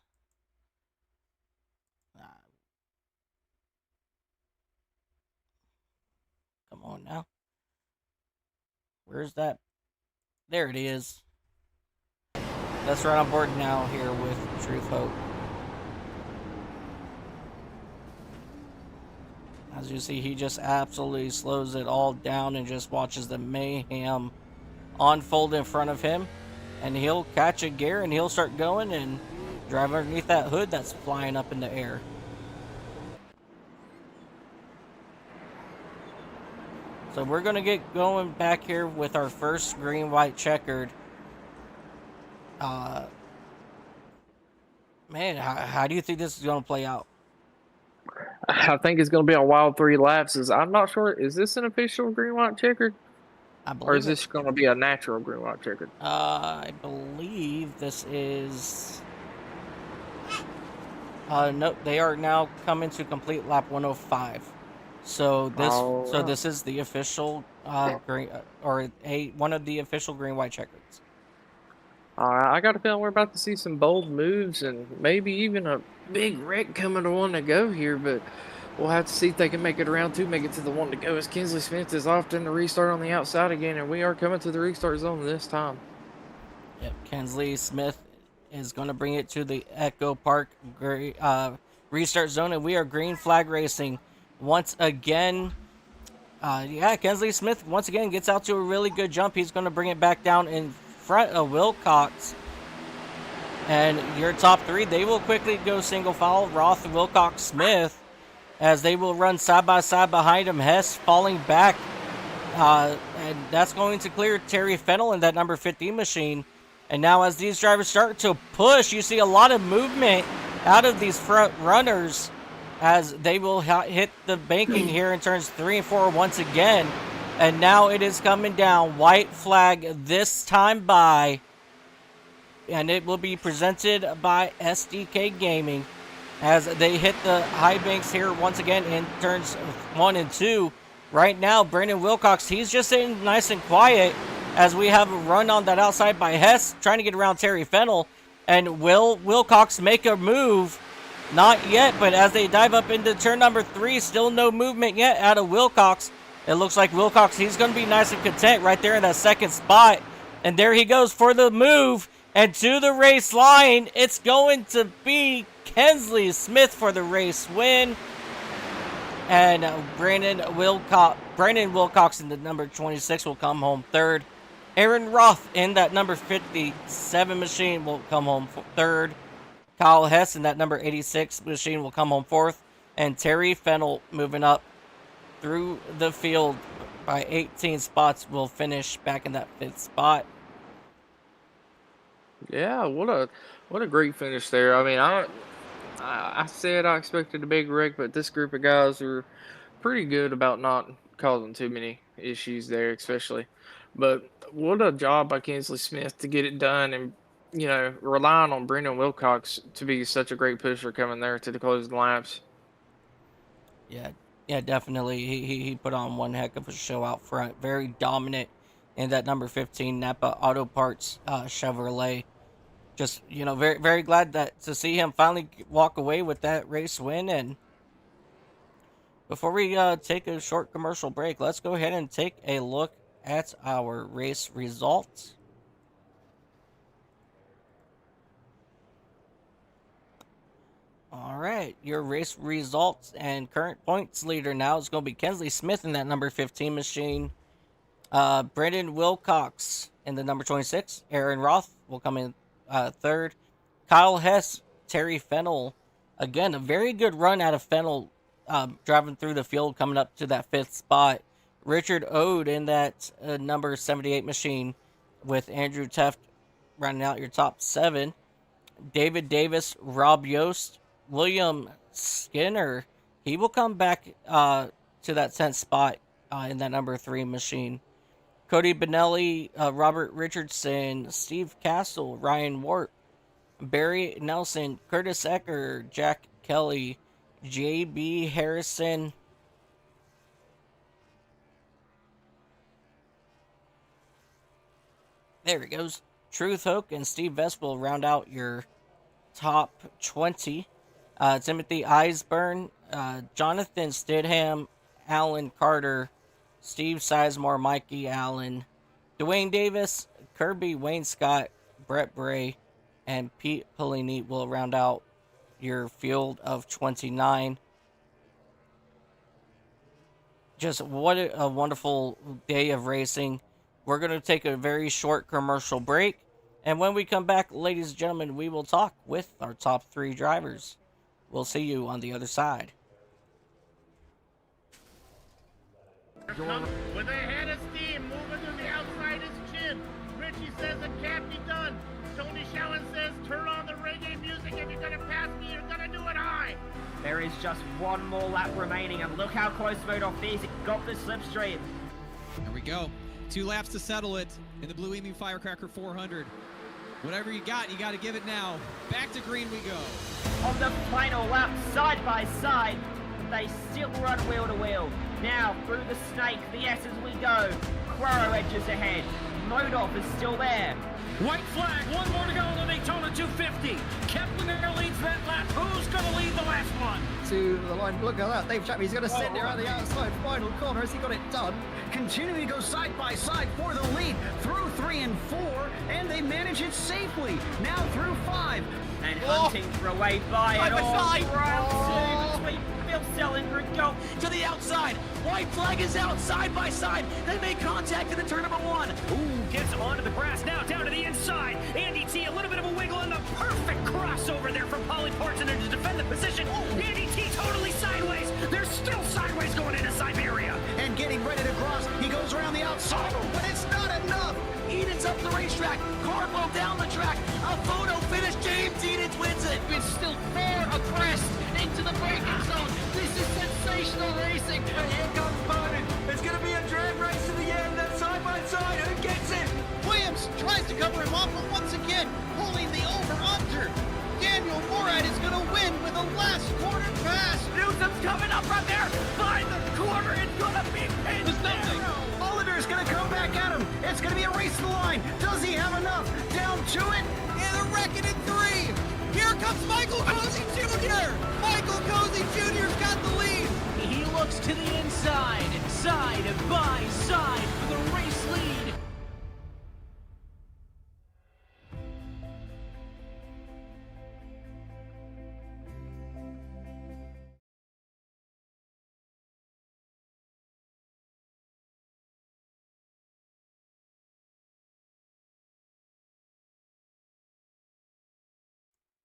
on now. Where's that? There it is. Let's run on board now here with Truth Hope. As you see, he just absolutely slows it all down and just watches the mayhem unfold in front of him. And he'll catch a gear and he'll start going and drive underneath that hood that's flying up in the air. So we're going to get going back here with our first Green-White-Checkered. Man, how do you think this is going to play out? I think it's going to be a wild 3 laps. I'm not sure. Is this an official Green-White-Checkered? I believe Or is this going to be a natural Green-White-Checkered? I believe this is... no, they are now coming to complete lap 105. So this is the official one of the official Green-White-Checkers. All right, I got a feeling we're about to see some bold moves and maybe even a big wreck coming to one to go here, but we'll have to see if they can make it around to make it to the one to go, as Kinsley Smith is often to restart on the outside again, and we are coming to the restart zone this time. Yep, Kinsley Smith is going to bring it to the Echo Park restart zone, and we are green flag racing once again. Kinsley Smith once again gets out to a really good jump. He's going to bring it back down in front of Wilcox. And your top 3, they will quickly go single file. Roth, Wilcox, Smith, as they will run side by side behind him. Hess falling back. And that's going to clear Terry Fennell in that number 15 machine. And now as these drivers start to push, you see a lot of movement out of these front runners as they will hit the banking here in turns 3 and 4 once again. And now it is coming down. White flag this time by. And it will be presented by SDK Gaming as they hit the high banks here once again in turns 1 and 2. Right now, Brandon Wilcox, he's just sitting nice and quiet as we have a run on that outside by Hess trying to get around Terry Fennell. And will Wilcox make a move Not yet, but as they dive up into turn number 3, still no movement yet out of Wilcox. It looks like Wilcox, he's going to be nice and content right there in that second spot. And there he goes for the move. And to the race line, it's going to be Kensley Smith for the race win. And Brandon Wilcox in the number 26 will come home third. Aaron Roth in that number 57 machine will come home third. Kyle Hess in that number 86 machine will come home fourth. And Terry Fennell moving up through the field by 18 spots will finish back in that 5th spot. Yeah, what a great finish there. I mean, I said I expected a big wreck, but this group of guys were pretty good about not causing too many issues there, especially. But what a job by Kensley Smith to get it done, and relying on Brendan Wilcox to be such a great pusher coming there to the closing laps. Yeah, definitely. He put on one heck of a show out front. Very dominant in that number 15 Napa Auto Parts Chevrolet. Just, very, very glad to see him finally walk away with that race win. And before we take a short commercial break, let's go ahead and take a look at our race results. All right, your race results and current points leader now is going to be Kensley Smith in that number 15 machine. Brendan Wilcox in the number 26. Aaron Roth will come in third. Kyle Hess, Terry Fennell. Again, a very good run out of Fennell driving through the field, coming up to that 5th spot. Richard Ode in that number 78 machine with Andrew Teft rounding out your top 7. David Davis, Rob Yost, William Skinner, he will come back to that 10th spot in that number 3 machine. Cody Benelli, Robert Richardson, Steve Castle, Ryan Wart, Barry Nelson, Curtis Ecker, Jack Kelly, J.B. Harrison. There he goes. Truth Hoke and Steve Vest will round out your top 20. Timothy Eisburn, Jonathan Stidham, Alan Carter, Steve Sizemore, Mikey Allen, Dwayne Davis, Kirby Wainscott, Brett Bray, and Pete Polini will round out your field of 29. Just what a wonderful day of racing. We're going to take a very short commercial break. And when we come back, ladies and gentlemen, we will talk with our top 3 drivers. We'll see you on the other side. With a head of steam moving to the outside his chin, Richie says it can't be done. Tony Shallen says turn on the reggae music. If you're gonna pass me, you're gonna do it high. There is just one more lap remaining, and look how close Rudolph is. It got the slipstream. There we go. 2 laps to settle it in the Blue Emu Firecracker 400. Whatever you got to give it now. Back to green we go. On the final lap, side by side, they still run wheel to wheel. Now, through the snake, the S as we go. Quaro edges ahead. Modolf is still there. White flag, one more to go on the Daytona 250. Kepler leads that lap. Who's gonna lead the last one? To the line, look at that, Dave Chapman, he's going to sit there on the outside final corner. Has he got it done? Continuing to go side by side for the lead through 3 and 4, and they manage it safely. Now through 5. And hunting for a way by it all. Round 2 between Bill Sellinger and Goat to the outside. White flag is out, side by side. They make contact in the turn number 1. Ooh, gets onto the grass now, down to the inside. Andy T, a little bit of a wiggle and the perfect crossover there from Polly Portson to defend the position. Andy T totally sideways. They're still sideways going into Siberia. And getting ready to cross, he goes around the outside, but it's not enough. Edens up the racetrack. Carbo down the track. A photo finish. James Edens wins it. It's still 4 abreast into the braking zone. This is sensational racing. And here comes Bowden. It's going to be a drag race to the end. That side by side. Who gets it? Williams tries to cover him off, but once again, pulling the over-under. Daniel Morad is going to win with a last corner pass. Newsom's coming up right there. By the corner. It's going to be pinned. There's nothing. Oliver is going to come back at him. It's going to be a race to the line. Does he have enough? Down to it. And a wreck it in 3. Here comes comes Michael Cozy Jr. Michael Cozy Jr.'s got the lead. He looks to the inside, side by side for the race lead.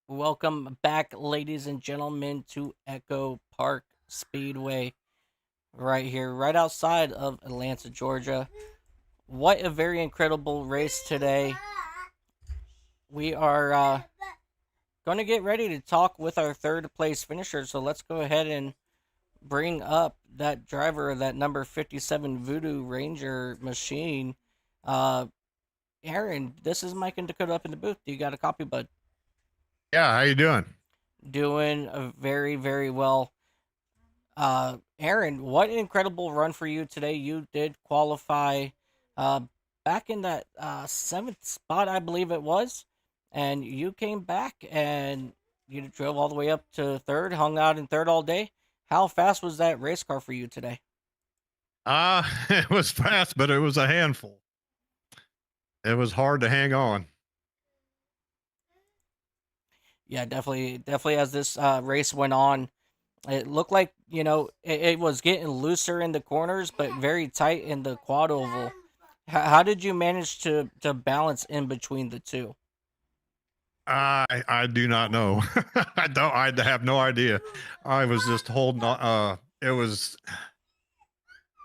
Welcome back, ladies and gentlemen, to Echo Park Speedway, right here, right outside of Atlanta, Georgia. What a very incredible race today. We are going to get ready to talk with our third place finisher, so let's go ahead and bring up that driver of that number 57 Voodoo Ranger machine. Aaron, this is Mike and Dakota up in the booth. Do you got a copy, bud? Yeah, how you doing? Doing very, very well. Aaron, what an incredible run for you today. You did qualify back in that 7th spot, I believe it was, and you came back and you drove all the way up to 3rd, hung out in 3rd all day. How fast was that race car for you today? It was fast, but it was a handful. It was hard to hang on. Yeah, definitely as this race went on, it looked like, it was getting looser in the corners, but very tight in the quad oval. How did you manage to balance in between the two? I do not know. I have no idea. I was just holding on.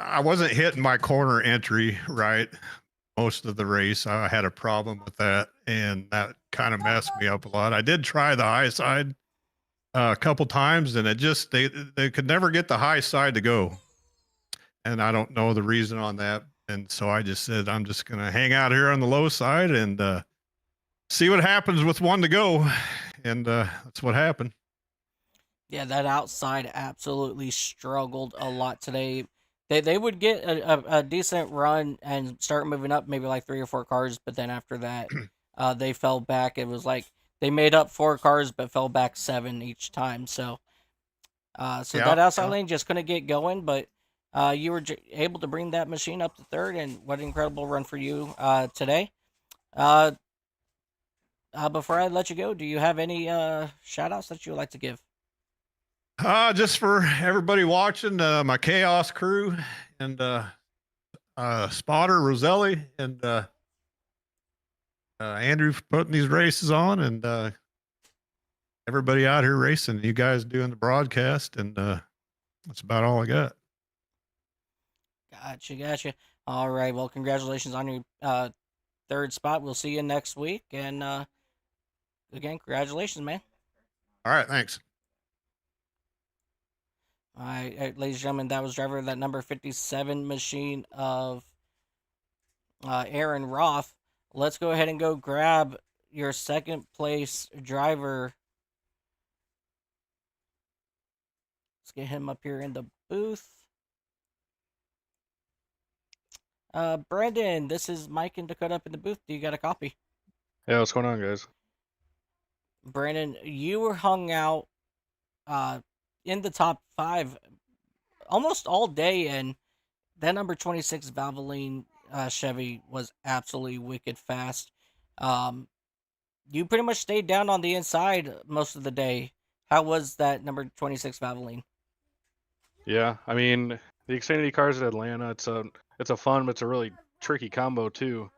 I wasn't hitting my corner entry right most of the race. I had a problem with that, and that kind of messed me up a lot. I did try the high side a couple times, and they could never get the high side to go, and I don't know the reason on that. And so I just said, I'm just gonna hang out here on the low side and see what happens with one to go, and that's what happened. Yeah, that outside absolutely struggled a lot today. They would get a decent run and start moving up maybe like 3 or 4 cars, but then after that, they fell back. It was like they made up 4 cars but fell back 7 each time. So that outside lane just couldn't get going, but you were able to bring that machine up to 3rd, and what an incredible run for you today. Before I let you go, do you have any shout outs that you would like to give? Just for everybody watching, my chaos crew and Spotter, Roselli, and Andrew for putting these races on, and everybody out here racing. You guys doing the broadcast, and that's about all I got. Gotcha. All right. Well, congratulations on your 3rd spot. We'll see you next week, and again, congratulations, man. All right, thanks. All right, ladies and gentlemen, that was driver of that number 57 machine of Aaron Roth. Let's go ahead and go grab your 2nd place driver. Let's get him up here in the booth. Brendan, this is Mike and Dakota up in the booth. Do you got a copy? Yeah, what's going on, guys? Brandon, you were hung out in the top 5 almost all day, and that number 26 Valvoline Chevy was absolutely wicked fast. You pretty much stayed down on the inside most of the day. How was that number 26 Valvoline? Yeah, I mean, the Xfinity cars at Atlanta, it's a fun, but it's a really tricky combo too.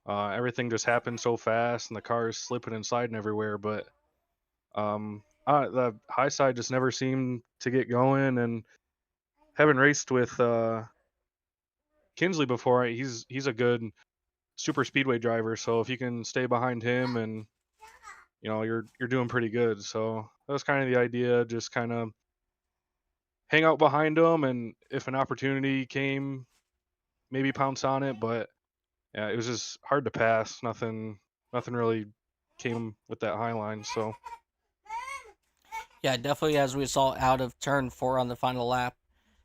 Everything just happens so fast, and the cars slipping and sliding everywhere. But the high side just never seemed to get going. And having raced with Kinsley before, he's a good super speedway driver. So if you can stay behind him, and you're doing pretty good. So that was kind of the idea, just kind of hang out behind him, and if an opportunity came, maybe pounce on it. But yeah, it was just hard to pass. Nothing really came with that high line. So yeah, definitely, as we saw out of turn 4 on the final lap,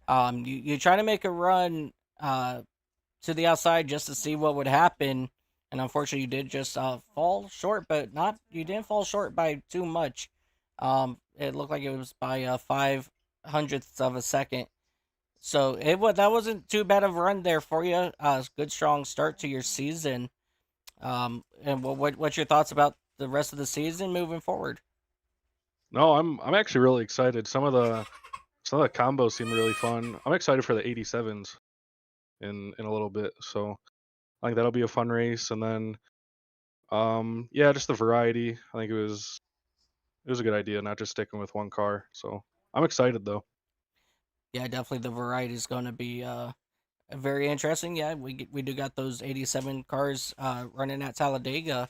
you try to make a run to the outside just to see what would happen, and unfortunately you did just fall short, but you didn't fall short by too much. It looked like it was by 5 hundredths of a second. So that wasn't too bad of a run there for you. Good strong start to your season. And what's your thoughts about the rest of the season moving forward? No, I'm actually really excited. Some of the combos seem really fun. I'm excited for the 87s in a little bit. So I think that'll be a fun race. And then yeah, just the variety. I think it was a good idea, not just sticking with one car. So I'm excited though. Yeah, definitely the variety is going to be very interesting. Yeah, we do got those 87 cars running at Talladega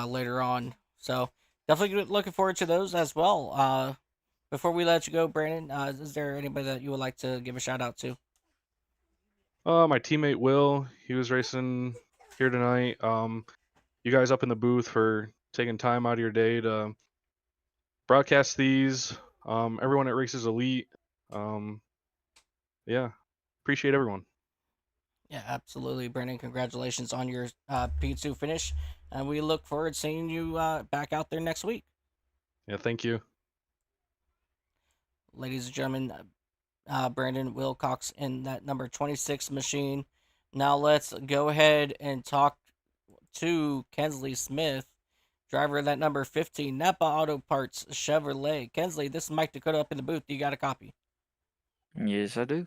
later on. So definitely looking forward to those as well. Before we let you go, Brandon, is there anybody that you would like to give a shout out to? My teammate Will, he was racing here tonight. You guys up in the booth for taking time out of your day to broadcast these. Everyone at Races Elite. Um, yeah, appreciate everyone. Yeah, absolutely, Brandon. Congratulations on your P2 finish, and we look forward to seeing you back out there next week. Yeah, thank you. Ladies and gentlemen, Brandon Wilcox in that number 26 machine. Now let's go ahead and talk to Kensley Smith, driver of that number 15 Napa Auto Parts Chevrolet. Kensley, this is Mike Dakota up in the booth. You got a copy? Yes, I do.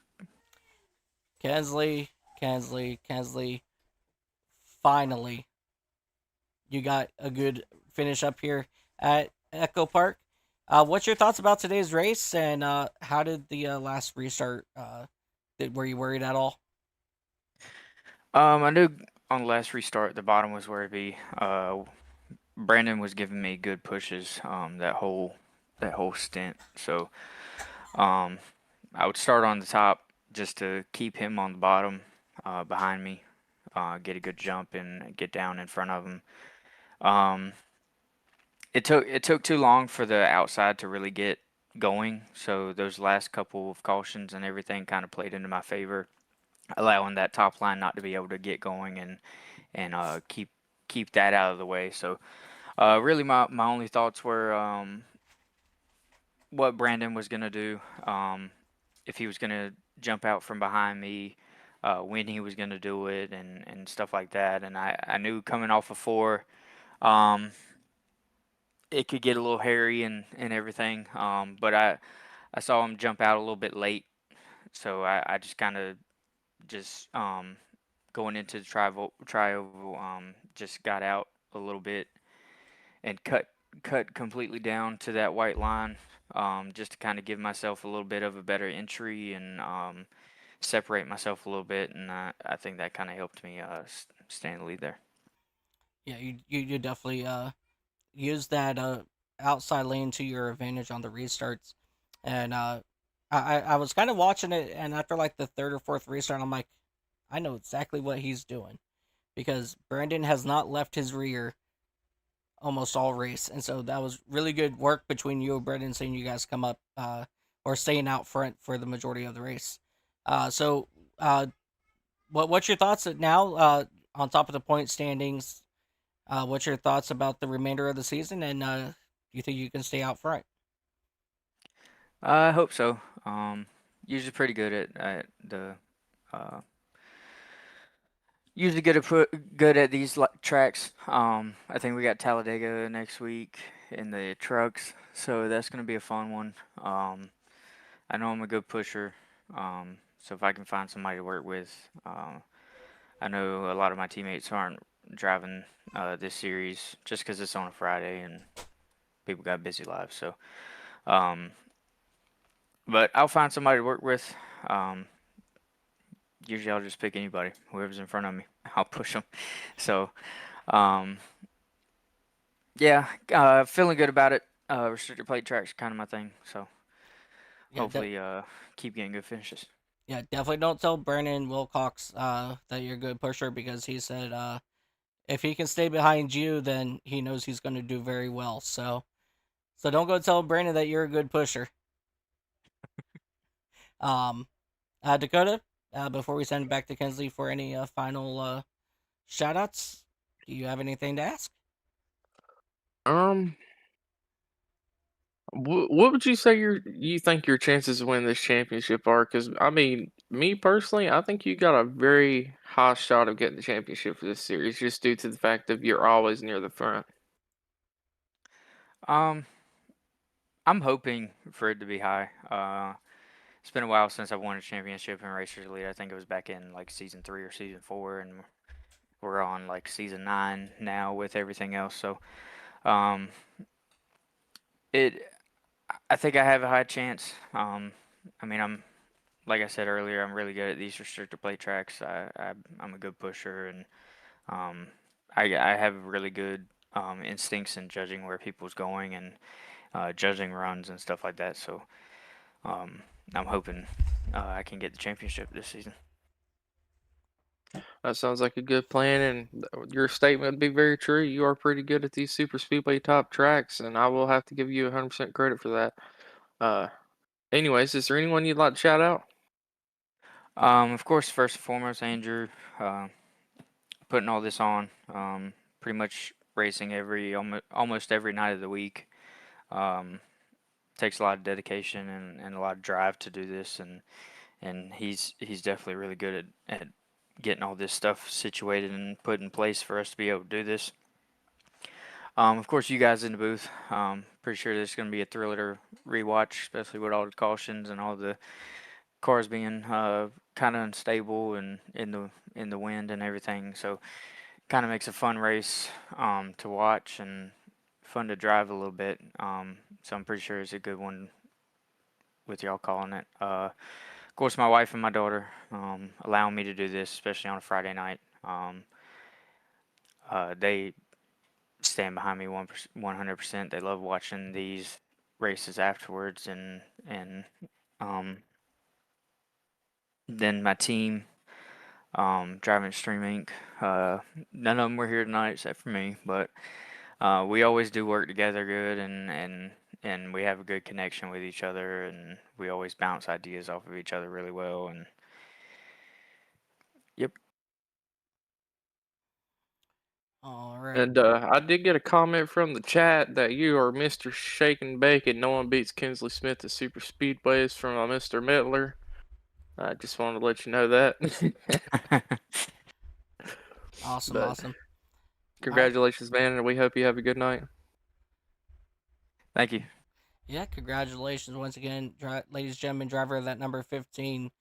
Kensley. Finally, you got a good finish up here at Echo Park. What's your thoughts about today's race, and how did the last restart? Were you worried at all? I knew on the last restart the bottom was where it'd be. Brandon was giving me good pushes that whole stint. So I would start on the top just to keep him on the bottom behind me, get a good jump and get down in front of him. It took too long for the outside to really get going. So those last couple of cautions and everything kind of played into my favor, allowing that top line not to be able to get going and keep that out of the way. So really my only thoughts were what Brandon was gonna do, if he was gonna jump out from behind me, when he was gonna do it and stuff like that. And I knew coming off of 4, um, it could get a little hairy and everything. But I saw him jump out a little bit late, so I just kind of just going into the trioval, just got out a little bit and cut completely down to that white line, just to kind of give myself a little bit of a better entry and separate myself a little bit, and I think that kind of helped me stay in the lead there. Yeah, you definitely use that outside lane to your advantage on the restarts, and I was kind of watching it, and after like the third or fourth restart, I'm like, I know exactly what he's doing, because Brandon has not left his rear almost all race, and so that was really good work between you and Brandon, seeing you guys come up or staying out front for the majority of the race. So what's your thoughts now on top of the point standings? What's your thoughts about the remainder of the season, and do you think you can stay out front? I hope so. Usually pretty good at the uh, usually good at these tracks. I think we got Talladega next week in the trucks, so that's gonna be a fun one. I know I'm a good pusher, so if I can find somebody to work with, I know a lot of my teammates aren't driving this series just because it's on a Friday and people got busy lives. So, but I'll find somebody to work with. Usually I'll just pick anybody, whoever's in front of me. I'll push them. So, um, yeah, feeling good about it. Restricted plate track's kind of my thing. So Yeah, hopefully, keep getting good finishes. yeah, definitely don't tell Brandon Wilcox that you're a good pusher, because he said if he can stay behind you, then he knows he's going to do very well. So don't go tell Brandon that you're a good pusher. Um, Dakota, before we send it back to Kensley for any final shout outs, do you have anything to ask? Um, What would you say you think your chances of winning this championship are? Because I mean, me personally, I think you got a very high shot of getting the championship for this series, just due to the fact that you're always near the front. Um, I'm hoping for it to be high. It's been a while since I've won a championship in Racers Elite. I think it was back in like season 3 or season 4, and we're on like season 9 now with everything else. So, um, it I think I have a high chance. I mean, like I said earlier, I'm really good at these restrictor plate tracks. I'm a good pusher, and um, I have really good instincts in judging where people's going and judging runs and stuff like that. So um, I'm hoping I can get the championship this season. That sounds like a good plan, and your statement would be very true. You are pretty good at these super speedway top tracks, and I will have to give you 100% credit for that. Uh, anyways, is there anyone you'd like to shout out? Of course, first and foremost, Andrew, putting all this on, pretty much racing almost every night of the week. Takes a lot of dedication and a lot of drive to do this, and he's definitely really good at getting all this stuff situated and put in place for us to be able to do this. Of course, you guys in the booth, pretty sure this is going to be a thriller rewatch, especially with all the cautions and all the cars being kind of unstable and in the wind and everything. So, kind of makes a fun race to watch and fun to drive a little bit. So I'm pretty sure it's a good one with y'all calling it. Of course, my wife and my daughter allowing me to do this, especially on a Friday night. They stand behind me 100%. They love watching these races afterwards, and then my team, Driving Extreme Inc. None of them were here tonight except for me, but we always do work together good, and we have a good connection with each other, and we always bounce ideas off of each other really well. And yep. All right. And I did get a comment from the chat that you are Mr. Shake and Bake, and no one beats Kinsley Smith at Super Speedways from Mr. Mittler. I just wanted to let you know that. Awesome, But awesome. congratulations, man, and we hope you have a good night. Thank you. Yeah, congratulations once again, ladies and gentlemen, driver of that number 15,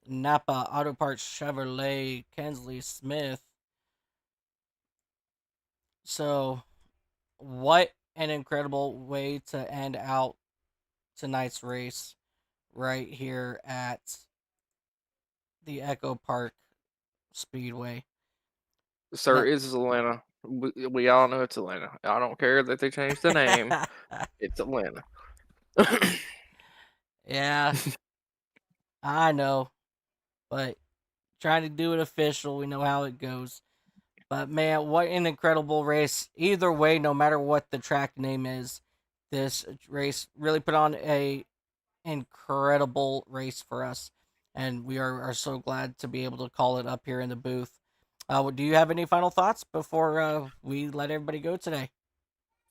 Napa Auto Parts Chevrolet, Kinsley Smith. So, what an incredible way to end out tonight's race right here at the Echo Park Speedway. Sir, it's Atlanta. We all know it's Atlanta. I don't care that they changed the name. It's Atlanta. Yeah, I know, but trying to do it official, we know how it goes. But man, what an incredible race. Either way, no matter what the track name is, this race really put on a incredible race for us. And we are so glad to be able to call it up here in the booth. Do you have any final thoughts before we let everybody go today?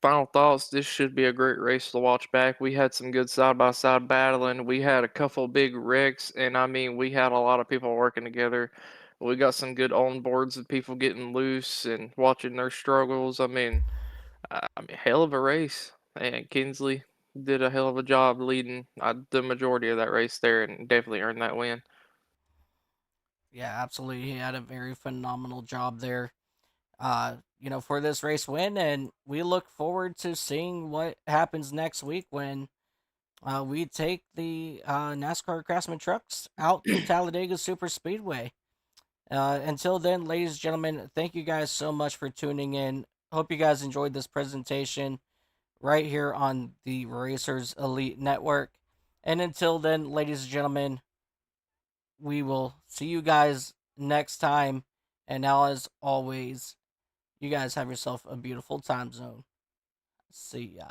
Final thoughts, this should be a great race to watch back. We had some good side-by-side battling. We had a couple big wrecks, and I mean, we had a lot of people working together. We got some good on-boards of people getting loose and watching their struggles. I mean, hell of a race. And Kinsley did a hell of a job leading the majority of that race there and definitely earned that win. Yeah, absolutely. He had a very phenomenal job there. For this race win, and we look forward to seeing what happens next week when we take the NASCAR Craftsman trucks out to Talladega Superspeedway. Until then, ladies and gentlemen, thank you guys so much for tuning in. Hope you guys enjoyed this presentation right here on the Racers Elite Network. And until then, ladies and gentlemen, we will see you guys next time. And now, as always, you guys have yourself a beautiful time zone. See ya.